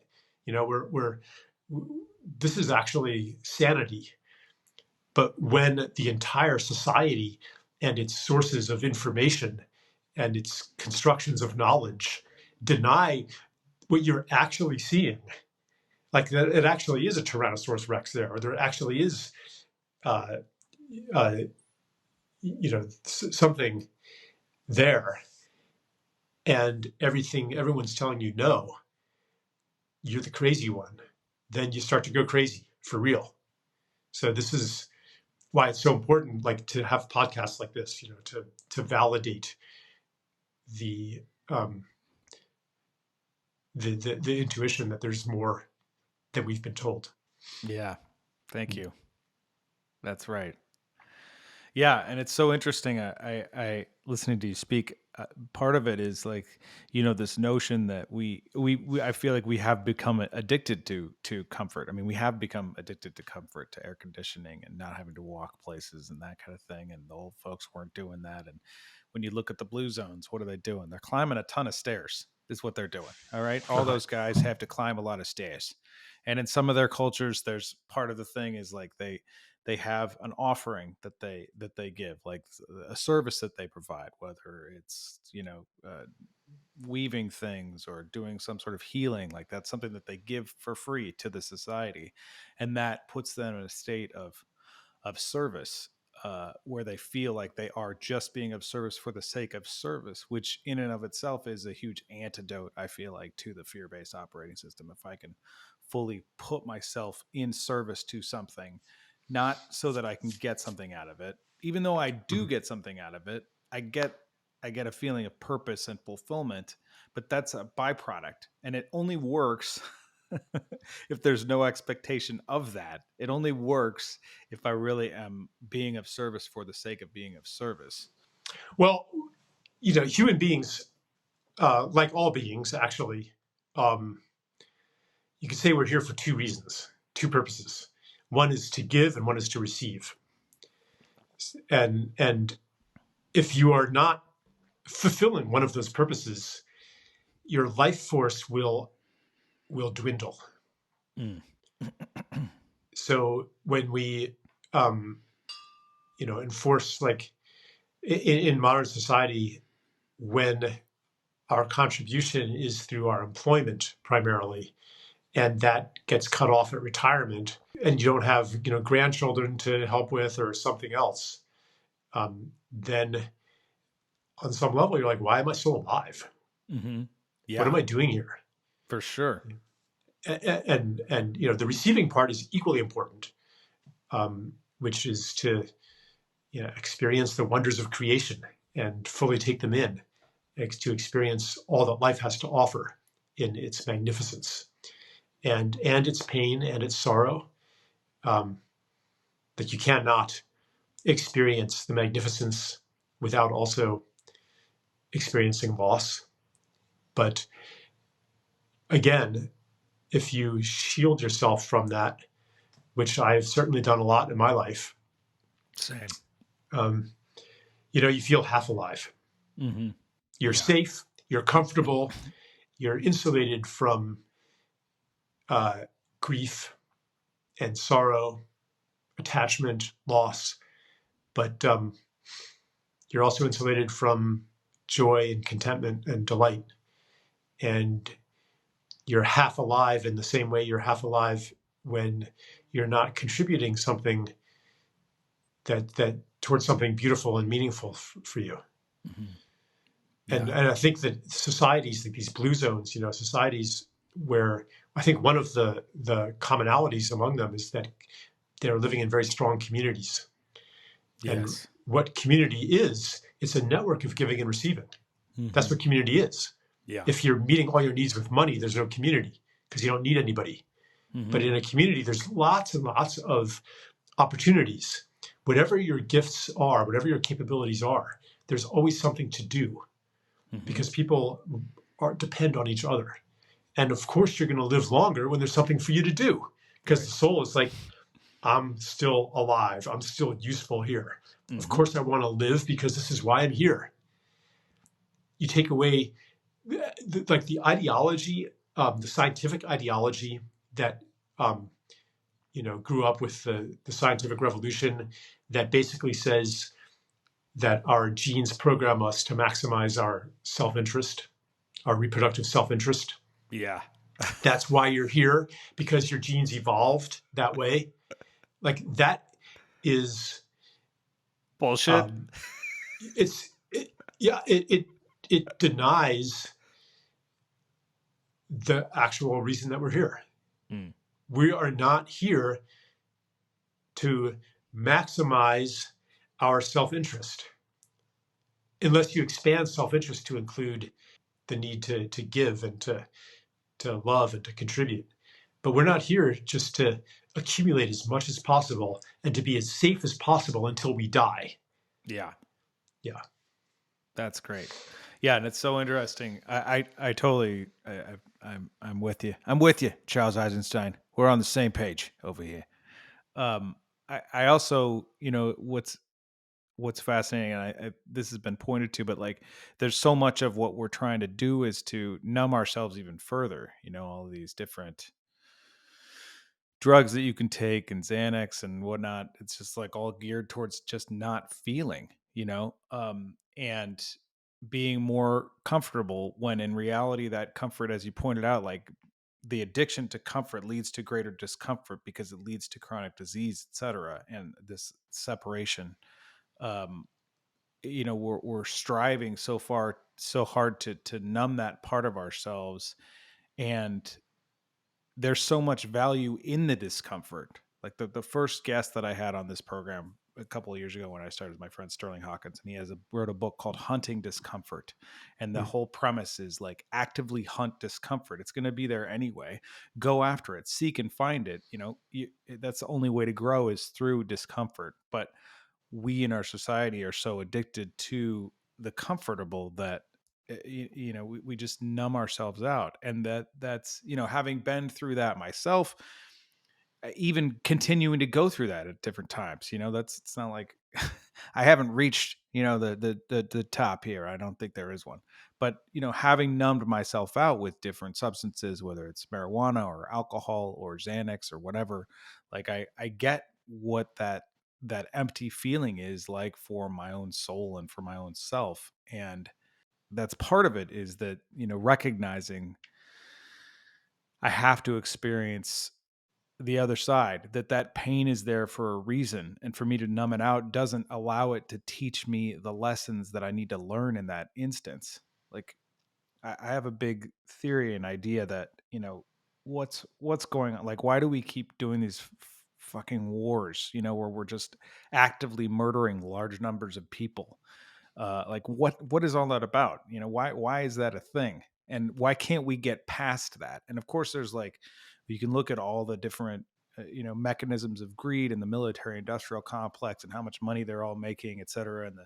This is actually sanity. But when the entire society and its sources of information and its constructions of knowledge deny what you're actually seeing, like that it actually is a Tyrannosaurus Rex there, or there actually is, uh, uh, something there, and everyone's telling you no, you're the crazy one, then you start to go crazy for real. So this is why it's so important, like to have podcasts like this, to validate the the intuition that there's more than we've been told. Yeah. Thank you. That's right. Yeah, and it's so interesting. I listening to you speak. Part of it is like, this notion that we I feel like we have become addicted to comfort. I mean, we have become addicted to comfort, to air conditioning, and not having to walk places and that kind of thing. And the old folks weren't doing that. And when you look at the blue zones, what are they doing? They're climbing a ton of stairs. Is what they're doing. All right, all those guys have to climb a lot of stairs. And in some of their cultures, there's part of the thing is like they have an offering that they give, like a service that they provide, whether it's weaving things or doing some sort of healing. Like that's something that they give for free to the society, and that puts them in a state of service, where they feel like they are just being of service for the sake of service, which in and of itself is a huge antidote, I feel like, to the fear-based operating system. If I can fully put myself in service to something, not so that I can get something out of it, even though I do get something out of it, I get a feeling of purpose and fulfillment, but that's a byproduct, and it only works if there's no expectation of that. It only works if I really am being of service for the sake of being of service. Well, human beings, like all beings, actually, you could say we're here for two reasons, two purposes. One is to give, and one is to receive. And if you are not fulfilling one of those purposes, your life force will dwindle. Mm. So when we, enforce, like in modern society, when our contribution is through our employment primarily, and that gets cut off at retirement, and you don't have grandchildren to help with or something else, then on some level you're like, why am I still alive? Mm-hmm. Yeah, What am I doing here? for sure. And the receiving part is equally important, which is to experience the wonders of creation and fully take them in, to experience all that life has to offer in its magnificence and its pain and its sorrow. That you cannot experience the magnificence without also experiencing loss. But again, if you shield yourself from that, which I've certainly done a lot in my life, Same. You feel half alive. Mm-hmm. You're safe, you're comfortable, you're insulated from grief and sorrow, attachment, loss, but you're also insulated from joy and contentment and delight. And you're half alive in the same way you're half alive when you're not contributing something that towards something beautiful and meaningful for you. Mm-hmm. And Yeah. I think that societies, like these blue zones, societies where I think one of the commonalities among them is that they're living in very strong communities. And Yes. what community is, it's a network of giving and receiving. That's Mm-hmm. what community is. Yeah. If you're meeting all your needs with money, there's no community because you don't need anybody. Mm-hmm. But in a community, there's lots and lots of opportunities. Whatever your gifts are, whatever your capabilities are, there's always something to do Mm-hmm. because people depend on each other. And of course, you're going to live longer when there's something for you to do because Right. the soul is like, I'm still alive. I'm still useful here. Of Mm-hmm. course, I want to live because this is why I'm here. You take away like the ideology, the scientific ideology that um, grew up with the scientific revolution that basically says that our genes program us to maximize our self-interest, our reproductive self-interest. Yeah. That's why you're here, because your genes evolved that way. Like that is Bullshit. um, it denies the actual reason that we're here. Mm. We are not here to maximize our self-interest unless you expand self-interest to include the need to give and to love and to contribute. But we're not here just to accumulate as much as possible and to be as safe as possible until we die. Yeah. Yeah. That's great. Yeah, and it's so interesting. I totally I'm with you. I'm with you, Charles Eisenstein. We're on the same page over here. Um, I also, what's fascinating, and this has been pointed to, but like, there's so much of what we're trying to do is to numb ourselves even further. All these different drugs that you can take and Xanax and whatnot. It's just like all geared towards just not feeling, and being more comfortable when in reality that comfort, as you pointed out, like the addiction to comfort leads to greater discomfort because it leads to chronic disease, etc. And this separation, um, we're striving so hard to numb that part of ourselves, and there's so much value in the discomfort. Like the first guest that I had on this program a couple of years ago when I started with my friend Sterling Hawkins, and he wrote a book called Hunting Discomfort. And the Mm. whole premise is like actively hunt discomfort. It's going to be there anyway. Go after it, seek and find it. That's the only way to grow is through discomfort. But we in our society are so addicted to the comfortable that we just numb ourselves out, and that's having been through that myself, even continuing to go through that at different times. That's it's not like I haven't reached the top here. I don't think there is one, but having numbed myself out with different substances, whether it's marijuana or alcohol or Xanax or whatever, like I get what that empty feeling is like for my own soul and for my own self. And that's part of it, is that recognizing I have to experience the other side, that pain is there for a reason, and for me to numb it out doesn't allow it to teach me the lessons that I need to learn in that instance. Like I have a big theory and idea that what's going on, like why do we keep doing these fucking wars, where we're just actively murdering large numbers of people. Like what is all that about? Why is that a thing? And why can't we get past that? And of course, there's like, you can look at all the different mechanisms of greed in the military industrial complex and how much money they're all making, et cetera, and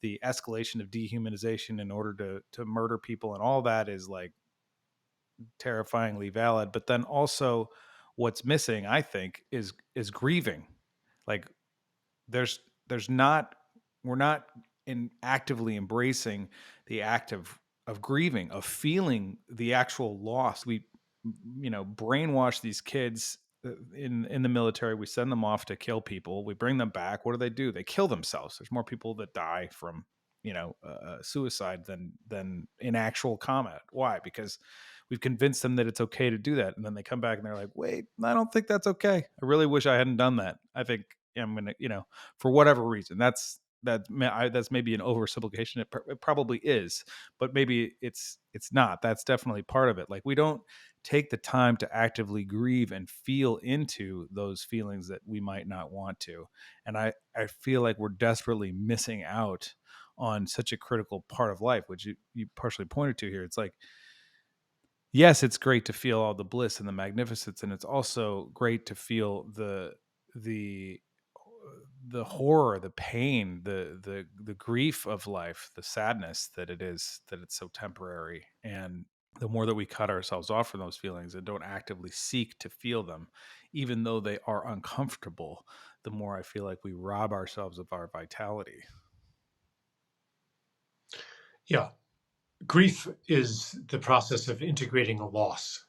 the escalation of dehumanization in order to murder people, and all that is like terrifyingly valid. But then also, what's missing, I think, is grieving. Like there's not we're not in actively embracing the act of grieving, of feeling the actual loss. We brainwash these kids in the military. We send them off to kill people. We bring them back. What do? They kill themselves. There's more people that die from suicide than in actual combat. Why? Because we've convinced them that it's okay to do that, and then they come back and they're like, "Wait, I don't think that's okay. I really wish I hadn't done that. I think I'm gonna, for whatever reason." That's maybe an oversimplification. It probably is, but maybe it's not. That's definitely part of it. Like, we don't take the time to actively grieve and feel into those feelings that we might not want to. And I feel like we're desperately missing out on such a critical part of life, which you partially pointed to here. It's like, yes, it's great to feel all the bliss and the magnificence, and it's also great to feel the the horror, the pain, the grief of life, the sadness that it's so temporary. And the more that we cut ourselves off from those feelings and don't actively seek to feel them, even though they are uncomfortable, the more I feel like we rob ourselves of our vitality. Yeah. Grief is the process of integrating a loss.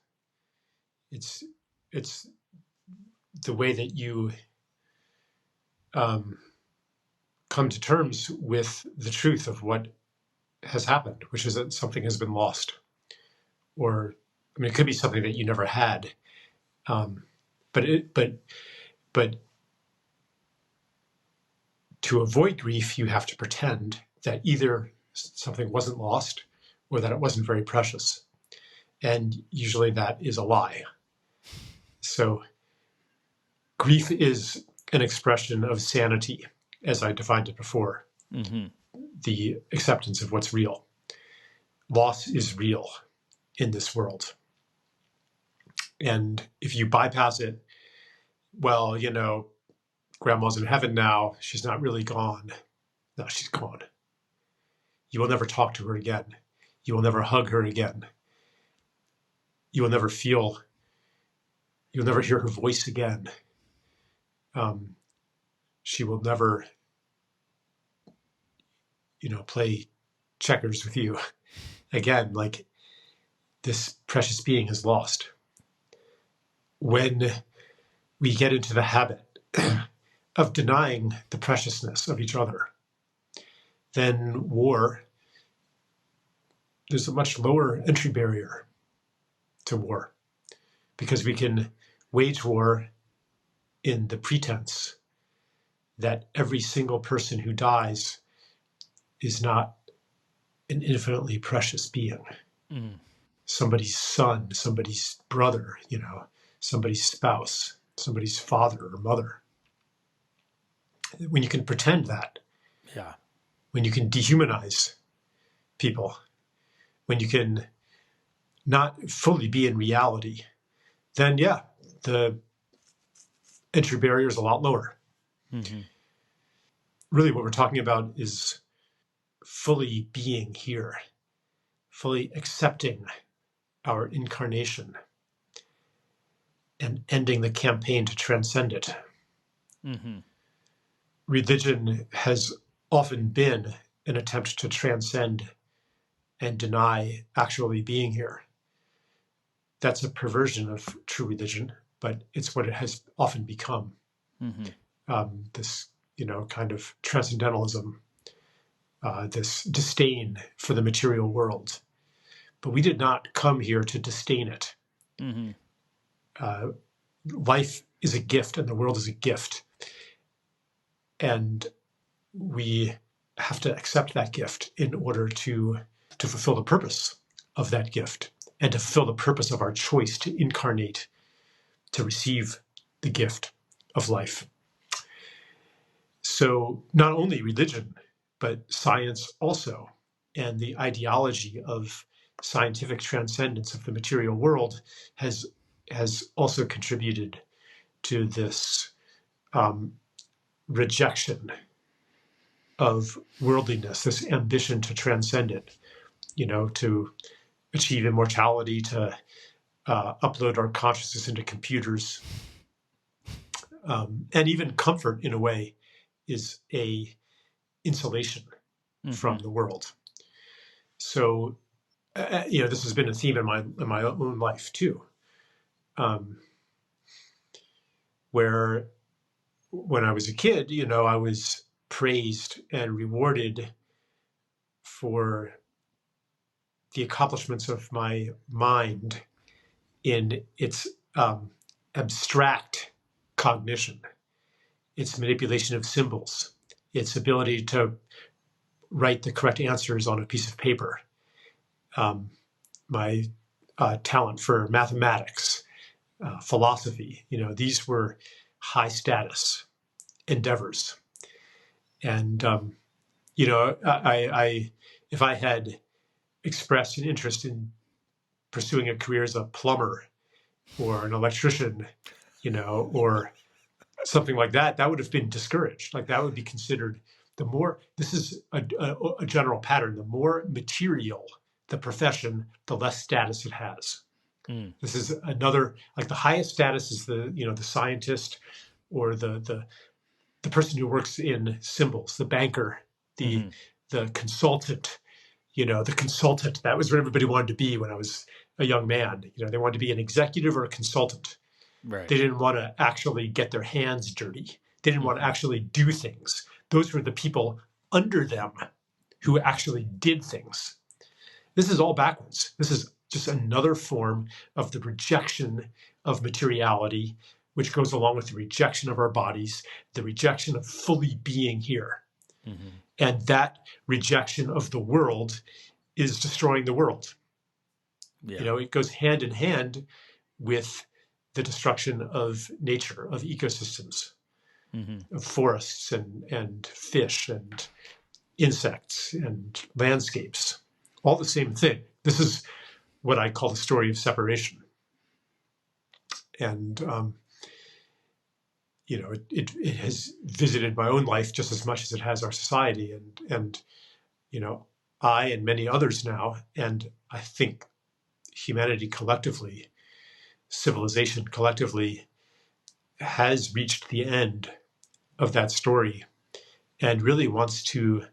It's it's the way that you come to terms with the truth of what has happened, which is that something has been lost. Or, I mean, it could be something that you never had. Um, but but to avoid grief, you have to pretend that either something wasn't lost or that it wasn't very precious. And usually that is a lie. So grief is an expression of sanity, as I defined it before, Mm-hmm. the acceptance of what's real. Loss is real in this world. And if you bypass it, well, grandma's in heaven now. She's not really gone. No, she's gone. You will never talk to her again. You will never hug her again. You will never you'll never hear her voice again. She will never, play checkers with you again. Like, this precious being is lost. When we get into the habit of denying the preciousness of each other, then there's a much lower entry barrier to war, because we can wage war in the pretense that every single person who dies is not an infinitely precious being. Mm. Somebody's son, somebody's brother, somebody's spouse, somebody's father or mother. When you can pretend that, Yeah. when you can dehumanize people, when you can not fully be in reality, then yeah, the entry barrier is a lot lower. Mm-hmm. Really, what we're talking about is fully being here, fully accepting our incarnation, and ending the campaign to transcend it. Mm-hmm. Religion has often been an attempt to transcend and deny actually being here. That's a perversion of true religion, but it's what it has often become. Mm-hmm. This, kind of transcendentalism, this disdain for the material world. But we did not come here to disdain it. Mm-hmm. Life is a gift, and the world is a gift. And we have to accept that gift in order to fulfill the purpose of that gift, and to fulfill the purpose of our choice to incarnate, to receive the gift of life. So not only religion, but science also, and the ideology of scientific transcendence of the material world has also contributed to this rejection of worldliness, this ambition to transcend it, to achieve immortality, to upload our consciousness into computers. And even comfort, in a way, is a insulation Mm-hmm. from the world. So, this has been a theme in my own life too, where when I was a kid, I was praised and rewarded for the accomplishments of my mind in its abstract cognition, its manipulation of symbols, its ability to write the correct answers on a piece of paper, my talent for mathematics, philosophy. These were high status endeavors. And, I if I had expressed an interest in pursuing a career as a plumber or an electrician, or something like that, that would have been discouraged. Like that would be considered this is a general pattern. The more material the profession, the less status it has. Mm. This is another, like the highest status is the scientist or the person who works in symbols, the banker, the Mm-hmm. the consultant. The consultant, that was what everybody wanted to be when I was a young man. They wanted to be an executive or a consultant. Right. They didn't want to actually get their hands dirty. They didn't want to Mm-hmm. actually do things. Those were the people under them who actually did things. This is all backwards. This is just another form of the rejection of materiality, which goes along with the rejection of our bodies, the rejection of fully being here. Mm-hmm. And that rejection of the world is destroying the world. Yeah. It goes hand in hand with the destruction of nature, of ecosystems, Mm-hmm. of forests and fish and insects and landscapes. All the same thing. This is what I call the story of separation. And, it has visited my own life just as much as it has our society. And I and many others now, and I think humanity collectively, civilization collectively, has reached the end of that story and really wants to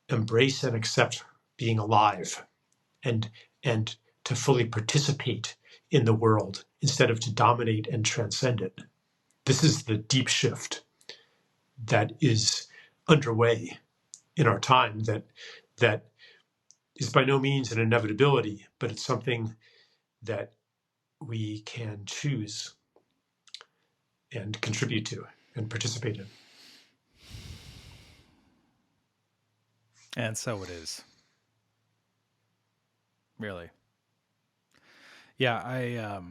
embrace and accept being alive and and to fully participate in the world instead of to dominate and transcend it. This is the deep shift that is underway in our time that is by no means an inevitability, but it's something that we can choose and contribute to and participate in. And so it is. Really. Yeah, I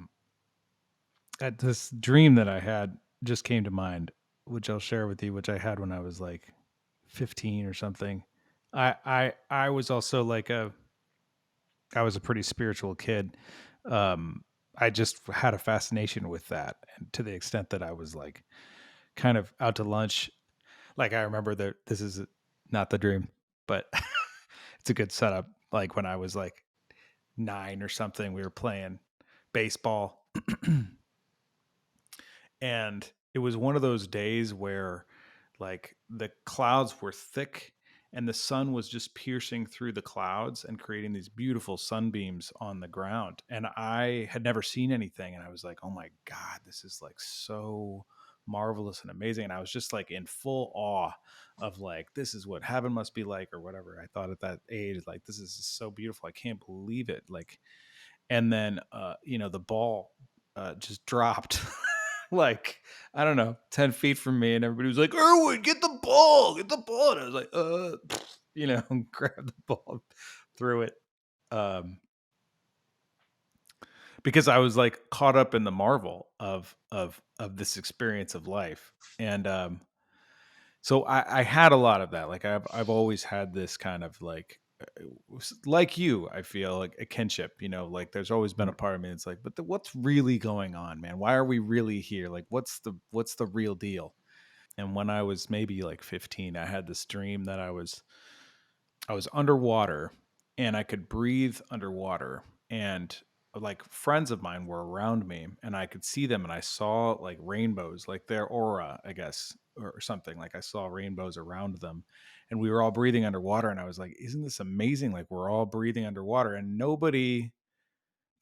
at this dream that I had just came to mind, which I'll share with you, which I had when I was like 15 or something. I was also like I was a pretty spiritual kid. I just had a fascination with that, and to the extent that I was like kind of out to lunch. Like I remember that this is not the dream, but it's a good setup. Like when I was like 9 or something, we were playing baseball, and it was one of those days where like the clouds were thick and the sun was just piercing through the clouds and creating these beautiful sunbeams on the ground, and I had never seen anything, and I was like, oh my god, this is like so marvelous and amazing, and I was just like in full awe of like, this is what heaven must be like or whatever I thought at that age. Like, this is so beautiful, I can't believe it. Like, and then the ball just dropped like, I don't know, 10 feet from me, and everybody was like, Erwin, get the ball, get the ball. And I was like, grab the ball, threw it. Um, because I was like caught up in the marvel of this experience of life. And so I had a lot of that. Like I've always had this kind of like you, I feel like a kinship, like there's always been a part of me that's like, but what's really going on, man? Why are we really here? Like, what's the real deal? And when I was maybe like 15, I had this dream that I was underwater and I could breathe underwater, and like friends of mine were around me and I could see them, and I saw like rainbows, like their aura, I guess, or something. Like I saw rainbows around them, and we were all breathing underwater, and I was like, isn't this amazing? Like we're all breathing underwater, and nobody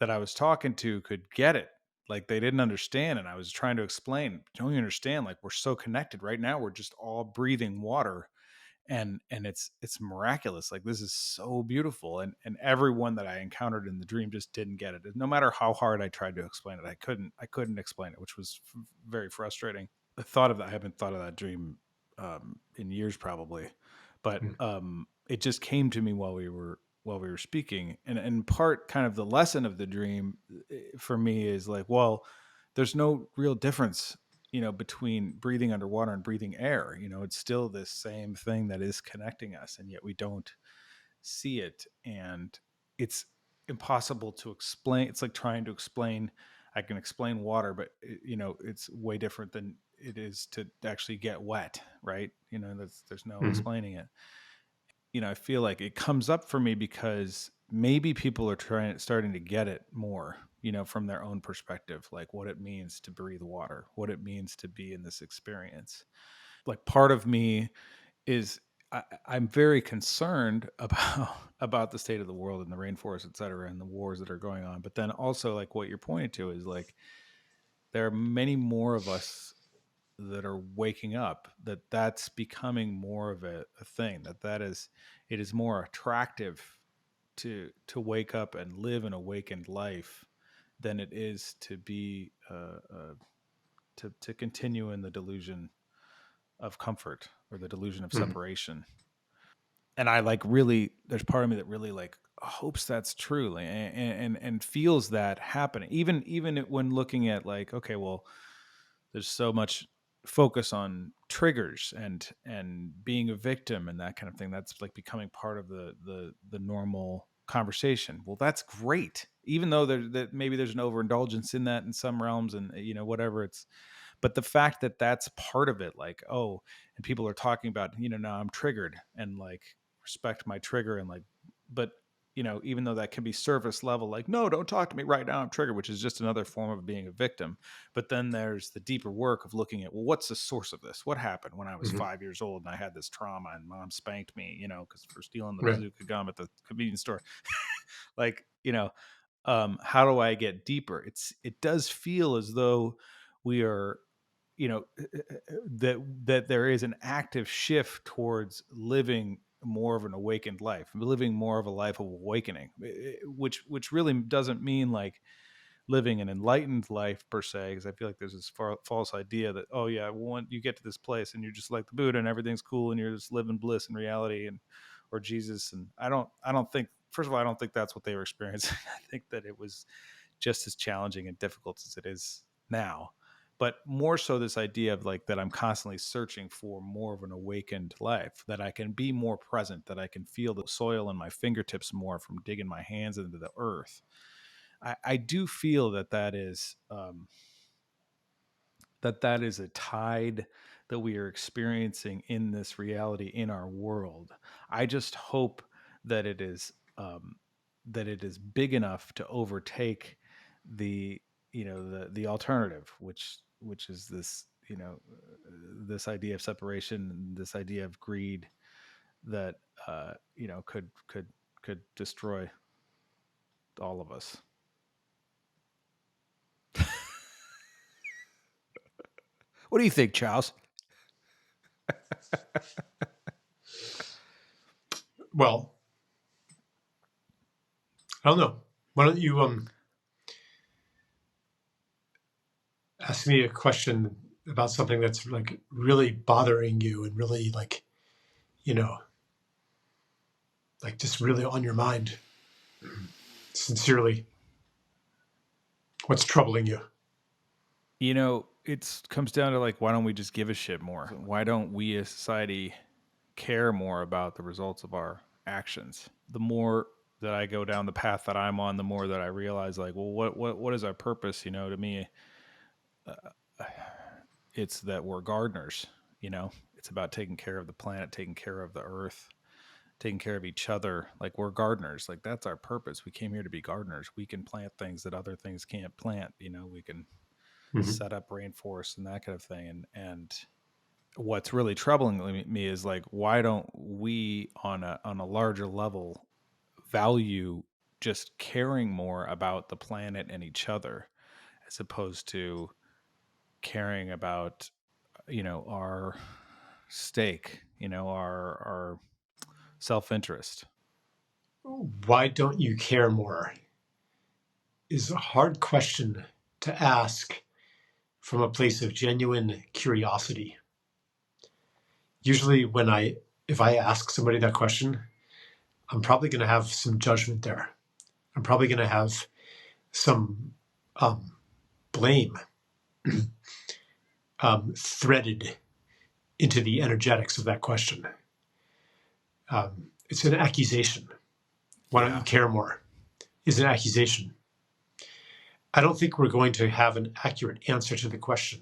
that I was talking to could get it. Like they didn't understand, and I was trying to explain, don't you understand? Like we're so connected right now. We're just all breathing water, and it's miraculous. Like, this is so beautiful, and everyone that I encountered in the dream just didn't get it. No matter how hard I tried to explain it, I couldn't explain it, which was very frustrating. I haven't thought of that dream in years probably, but Mm. it just came to me while we were speaking, and in part, kind of the lesson of the dream for me is like, well, there's no real difference, between breathing underwater and breathing air. It's still this same thing that is connecting us, and yet we don't see it. And it's impossible to explain. It's like trying to explain. I can explain water, but it's way different than it is to actually get wet, right? There's no Mhm. explaining it. I feel like it comes up for me because maybe people are starting to get it more, from their own perspective, like what it means to breathe water, what it means to be in this experience. Like, part of me is, I'm very concerned about about the state of the world and the rainforest, et cetera, and the wars that are going on. But then also, like, what you're pointing to is like, there are many more of us that are waking up, that's becoming more of a thing, that is, it is more attractive to wake up and live an awakened life than it is to be to continue in the delusion of comfort, or the delusion of Mhm. separation. And I, like, really, there's part of me that really, like, hopes that's true, like, and feels that happening, even when looking at, like, okay, well, there's so much focus on triggers and being a victim and that kind of thing, that's like becoming part of the normal conversation. Well, that's great, even though that maybe there's an overindulgence in that in some realms, and whatever. But the fact that that's part of it, like, oh, and people are talking about, now I'm triggered, and, like, respect my trigger, and, like, but even though that can be surface level, like, no, don't talk to me right now, I'm triggered, which is just another form of being a victim. But then there's the deeper work of looking at, well, what's the source of this? What happened when I was Mhm. 5 years old and I had this trauma and mom spanked me, because for stealing the Right. bazooka gum at the convenience store? Like, how do I get deeper? It does feel as though we are, that there is an active shift towards living more of an awakened life, living more of a life of awakening, which really doesn't mean like living an enlightened life per se, because I feel like there's this false idea that, oh yeah, when you get to this place and you're just like the Buddha and everything's cool and you're just living bliss and reality, and or Jesus. And I don't think, first of all, I don't think that's what they were experiencing. I think that it was just as challenging and difficult as it is now. But more so, this idea of like that I'm constantly searching for more of an awakened life, that I can be more present, that I can feel the soil in my fingertips more from digging my hands into the earth. I do feel that is a tide that we are experiencing in this reality, in our world. I just hope that it is big enough to overtake the the alternative, which is this this idea of separation, and this idea of greed that could destroy all of us. What do you think, Charles? Well, I don't know. Why don't you ask me a question about something that's like really bothering you and really like, you know, like just really on your mind, sincerely. What's troubling you? It comes down to, like, why don't we just give a shit more? Why don't we as society care more about the results of our actions? The more that I go down the path that I'm on, the more that I realize, like, well, what is our purpose? To me, it's that we're gardeners. It's about taking care of the planet, taking care of the earth, taking care of each other. Like, we're gardeners. Like, that's our purpose. We came here to be gardeners. We can plant things that other things can't plant. We can Hmm. set up rainforests and that kind of thing. And what's really troubling me is, like, why don't we on a larger level value just caring more about the planet and each other, as opposed to caring about our steak, our self-interest? Why don't you care more is a hard question to ask from a place of genuine curiosity. Usually if I ask somebody that question, I'm probably going to have some judgment there. I'm probably going to have some blame threaded into the energetics of that question. It's an accusation. Why don't you care more? Is an accusation. I don't think we're going to have an accurate answer to the question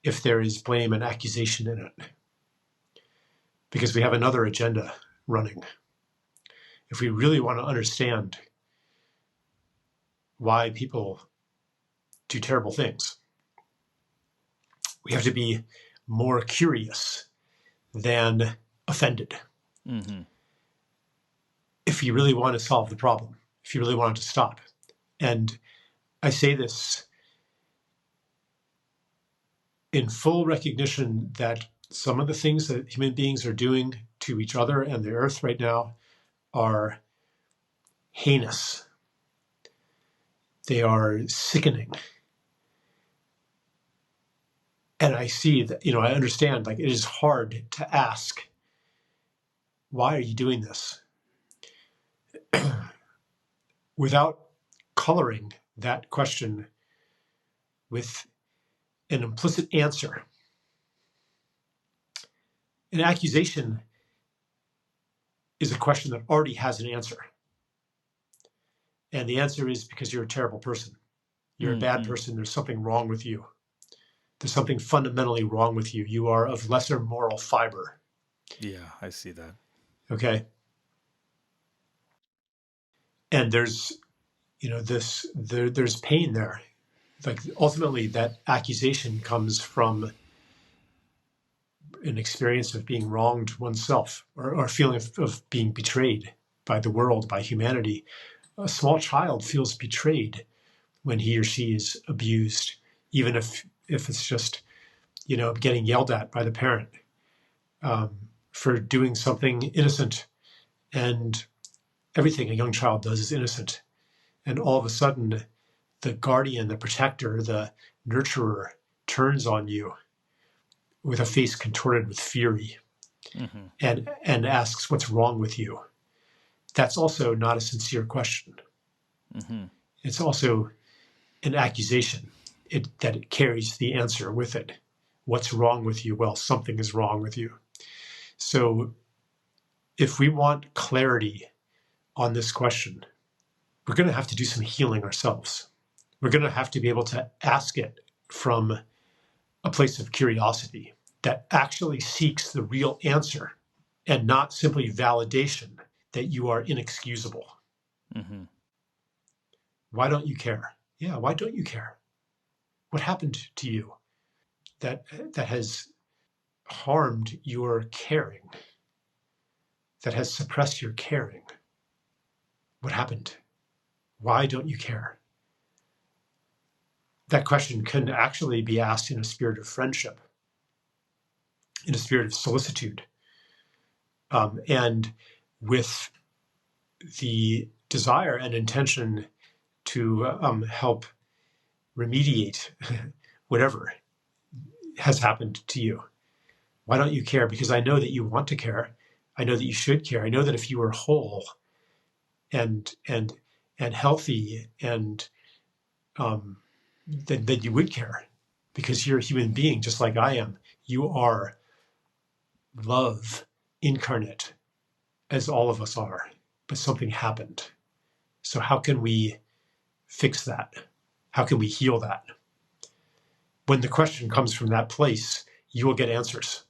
if there is blame and accusation in it, because we have another agenda running. If we really want to understand why people do terrible things, we have to be more curious than offended. Mm-hmm. If you really want to solve the problem, if you really want it to stop. And I say this in full recognition that some of the things that human beings are doing to each other and the earth right now are heinous. They are sickening. And I see that, I understand, like, it is hard to ask, why are you doing this? Without coloring that question with an implicit answer. An accusation is a question that already has an answer. And the answer is because you're a terrible person. You're a bad person. There's something wrong with you. There's something fundamentally wrong with you. You are of lesser moral fiber. Yeah, I see that. Okay. And there's, there's pain there. Like, ultimately, that accusation comes from an experience of being wronged oneself, or feeling of being betrayed by the world, by humanity. A small child feels betrayed when he or she is abused, even if it's just, getting yelled at by the parent for doing something innocent. And everything a young child does is innocent. And all of a sudden, the guardian, the protector, the nurturer turns on you with a face contorted with fury, and asks, what's wrong with you? That's also not a sincere question. It's also an accusation that it carries the answer with it. What's wrong with you? Well, something is wrong with you. So if we want clarity on this question, we're going to have to do some healing ourselves. We're going to have to be able to ask it from a place of curiosity that actually seeks the real answer and not simply validation that you are inexcusable. Why don't you care? Yeah, why don't you care? What happened to you that has harmed your caring, that has suppressed your caring? What happened? Why don't you care? That question can actually be asked in a spirit of friendship, in a spirit of solicitude, and with the desire and intention to help remediate whatever has happened to you. Why don't you care? Because I know that you want to care. I know that you should care. I know that if you were whole and healthy, and then you would care, because you're a human being just like I am. You are love incarnate, as all of us are, but something happened. So how can we fix that? How can we heal that? When the question comes from that place, you will get answers.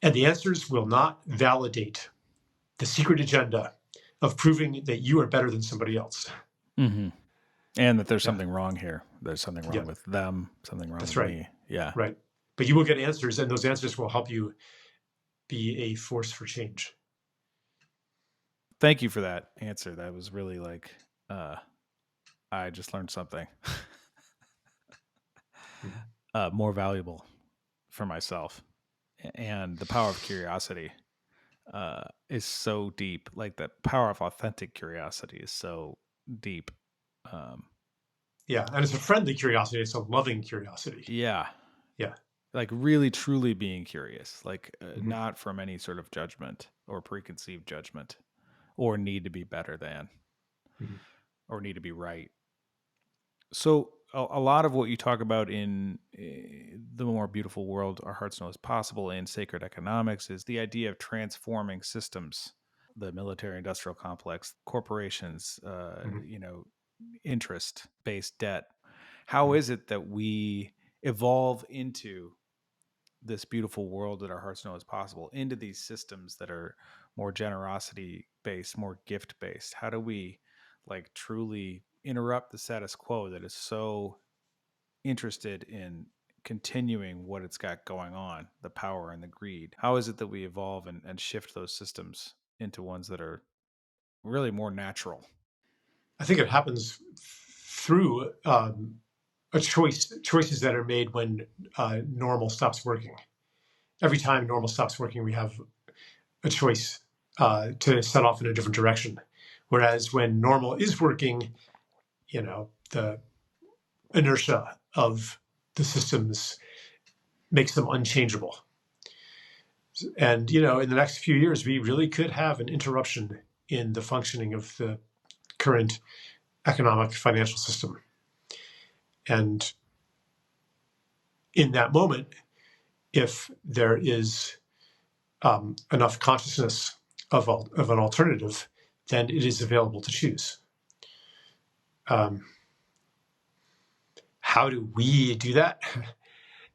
And the answers will not validate the secret agenda of proving that you are better than somebody else. And that there's something wrong here. There's something wrong with them, something wrong with me. Yeah. Right. But you will get answers, and those answers will help you be a force for change. Thank you for that answer. That was really I just learned something more valuable for myself. and the power of curiosity is so deep. Like the power of authentic curiosity is so deep. Um, Yeah, and it's a friendly curiosity. It's a loving curiosity. yeah, Yeah. like really truly being curious, like Mhm. not from any sort of judgment or preconceived judgment or need to be better than Mhm. or need to be right. So a lot of what you talk about in the more beautiful world our hearts know is possible in sacred economics is the idea of transforming systems, the military industrial complex, corporations, Mhm. interest based debt. How Mhm. is it that we evolve into this beautiful world that our hearts know is possible, into these systems that are more generosity based, more gift based? How do we like truly interrupt the status quo that is so interested in continuing what it's got going on, the power and the greed? How is it that we evolve and shift those systems into ones that are really more natural? I think it happens through choices that are made when normal stops working. Every time normal stops working, we have a choice to set off in a different direction. Whereas when normal is working, the inertia of the systems makes them unchangeable. And, in the next few years, we really could have an interruption in the functioning of the current economic financial system. And in that moment, if there is enough consciousness of an alternative, then it is available to choose. Um, how do we do that?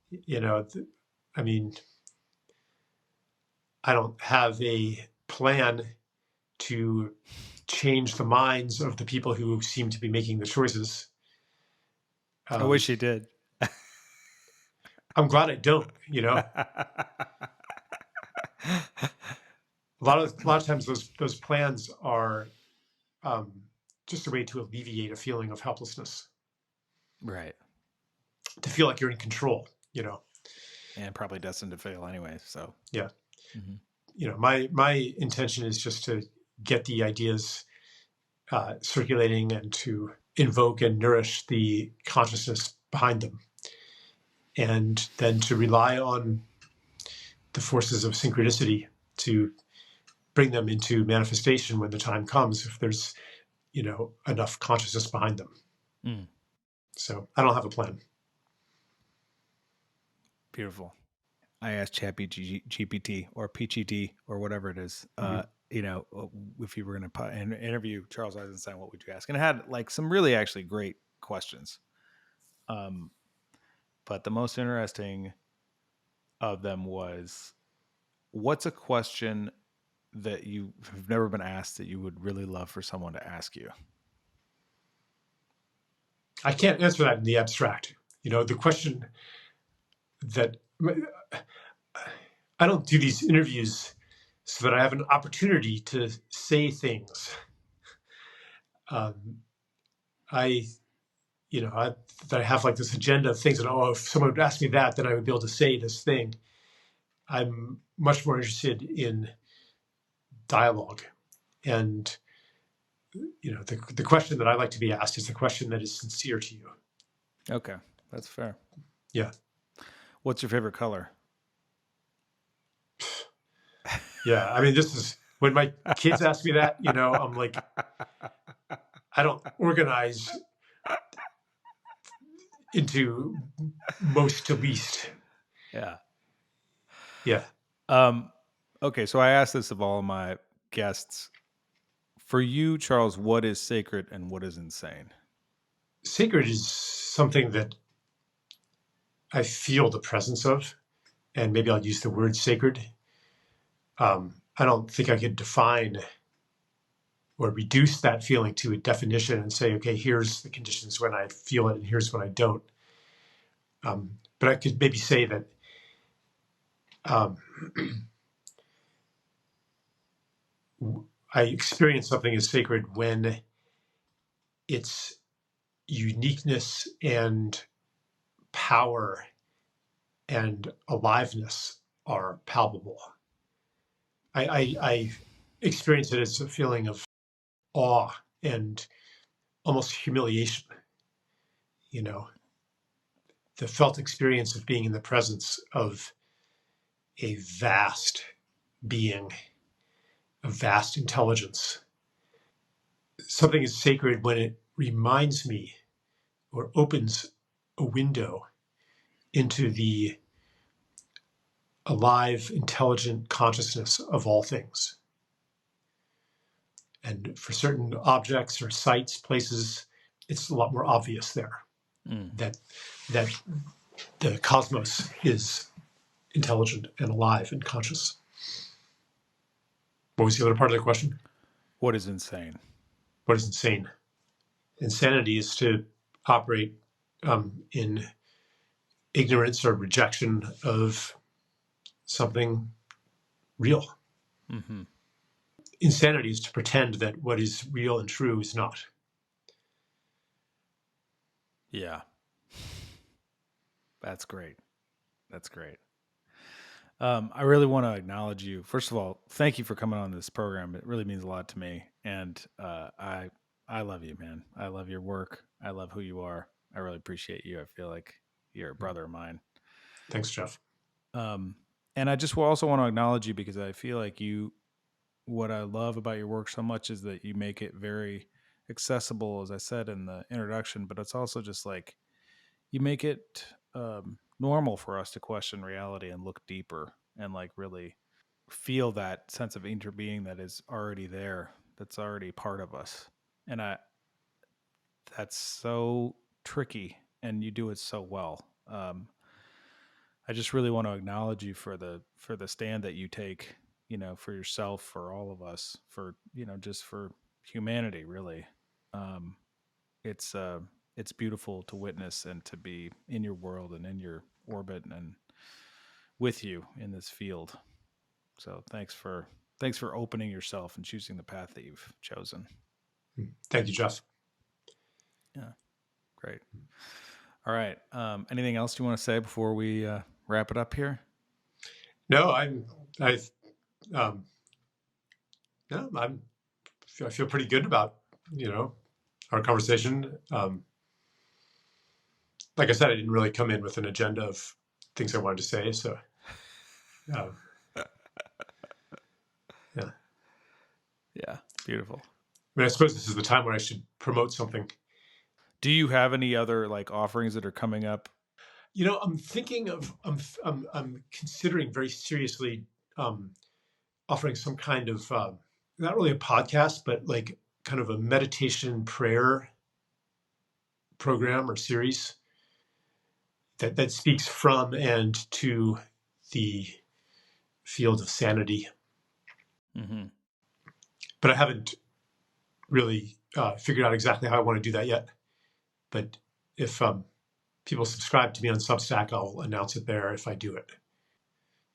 you know, I mean, I don't have a plan to change the minds of the people who seem to be making the choices. I Um, wish you did. I'm glad I don't. A lot of times those plans are um, just a way to alleviate a feeling of helplessness, Right. to feel like you're in control. And probably destined to fail anyway. So, Yeah. mhm. My intention is just to get the ideas circulating and to invoke and nourish the consciousness behind them, and then to rely on the forces of synchronicity to bring them into manifestation when the time comes, if there's enough consciousness behind them. Mm, So I don't have a plan. beautiful. I asked GPT or PGD or whatever it is, Mhm. if you were going to interview Charles Eisenstein, what would you ask? And it had like some really actually great questions. Um, but the most interesting of them was, what's a question that you have never been asked that you would really love for someone to ask you? I can't answer that in the abstract. The question that I don't do these interviews so that I have an opportunity to say things. Um, I, that I have like this agenda of things, and if someone would ask me that, then I would be able to say this thing. I'm much more interested in dialogue, and the question that I like to be asked is the question that is sincere to you. Okay, that's fair. Yeah, What's your favorite color? yeah. I mean, this is when my kids ask me that. I'm like, I don't organize into most to least. Yeah. Yeah. Um, okay, so I asked this of all of my guests. For you, Charles, what is sacred and what is insane? Sacred is something that I feel the presence of, and maybe I'll use the word sacred. I don't think I could define or reduce that feeling to a definition and say, okay, here's the conditions when I feel it and here's when I don't. But I could maybe say that um, I experience something as sacred when its uniqueness and power and aliveness are palpable. I experience it as a feeling of awe and almost humiliation, you know, the felt experience of being in the presence of a vast being, a vast intelligence. Something is sacred when it reminds me or opens a window into the alive, intelligent consciousness of all things. And for certain objects or sites, places, it's a lot more obvious there that the cosmos is intelligent and alive and conscious. What was the other part of the question? What is insane? What is insane? Insanity is to operate in ignorance or rejection of something real. Mm-hmm. Insanity is to pretend that what is real and true is not. Yeah. That's great. That's great. I really want to acknowledge you. First of all, thank you for coming on this program. It really means a lot to me. And I love you, man. I love your work. I love who you are. I really appreciate you. I feel like you're a brother of mine. Thanks, Geoff. And I just also want to acknowledge you because I feel like what I love about your work so much is that you make it very accessible, as I said in the introduction, but it's also just like you make it normal for us to question reality and look deeper and like really feel that sense of interbeing that is already there, that's already part of us. And that's so tricky, and you do it so well. I just really want to acknowledge you for the stand that you take, for yourself, for all of us, for just for humanity, really. It's beautiful to witness and to be in your world and in your orbit and with you in this field. So thanks for opening yourself and choosing the path that you've chosen. Thank you, Geoff. Yeah, great. All right. Anything else you want to say before we wrap it up here? No, I feel pretty good about, our conversation. Like I said, I didn't really come in with an agenda of things I wanted to say. So, yeah. Yeah. Beautiful. I mean, I suppose this is the time where I should promote something. Do you have any other like offerings that are coming up? I'm thinking of, I'm considering very seriously offering some kind of, not really a podcast, but like kind of a meditation prayer program or series that speaks from and to the field of sanity. Mm-hmm. But I haven't really figured out exactly how I want to do that yet. But if people subscribe to me on Substack, I'll announce it there if I do it.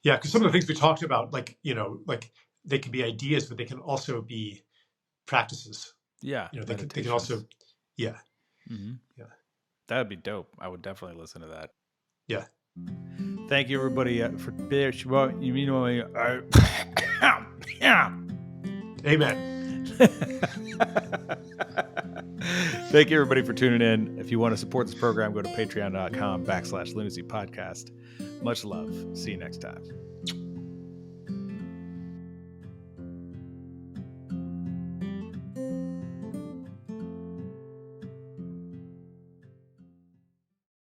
Yeah, because some of the things we talked about, like they can be ideas, but they can also be practices. Yeah, they can also, yeah, mm-hmm. Yeah, that would be dope. I would definitely listen to that. Yeah. Thank you, everybody, for Amen. Thank you, everybody, for tuning in. If you want to support this program, go to patreon.com/Lunacy Podcast. Much love. See you next time.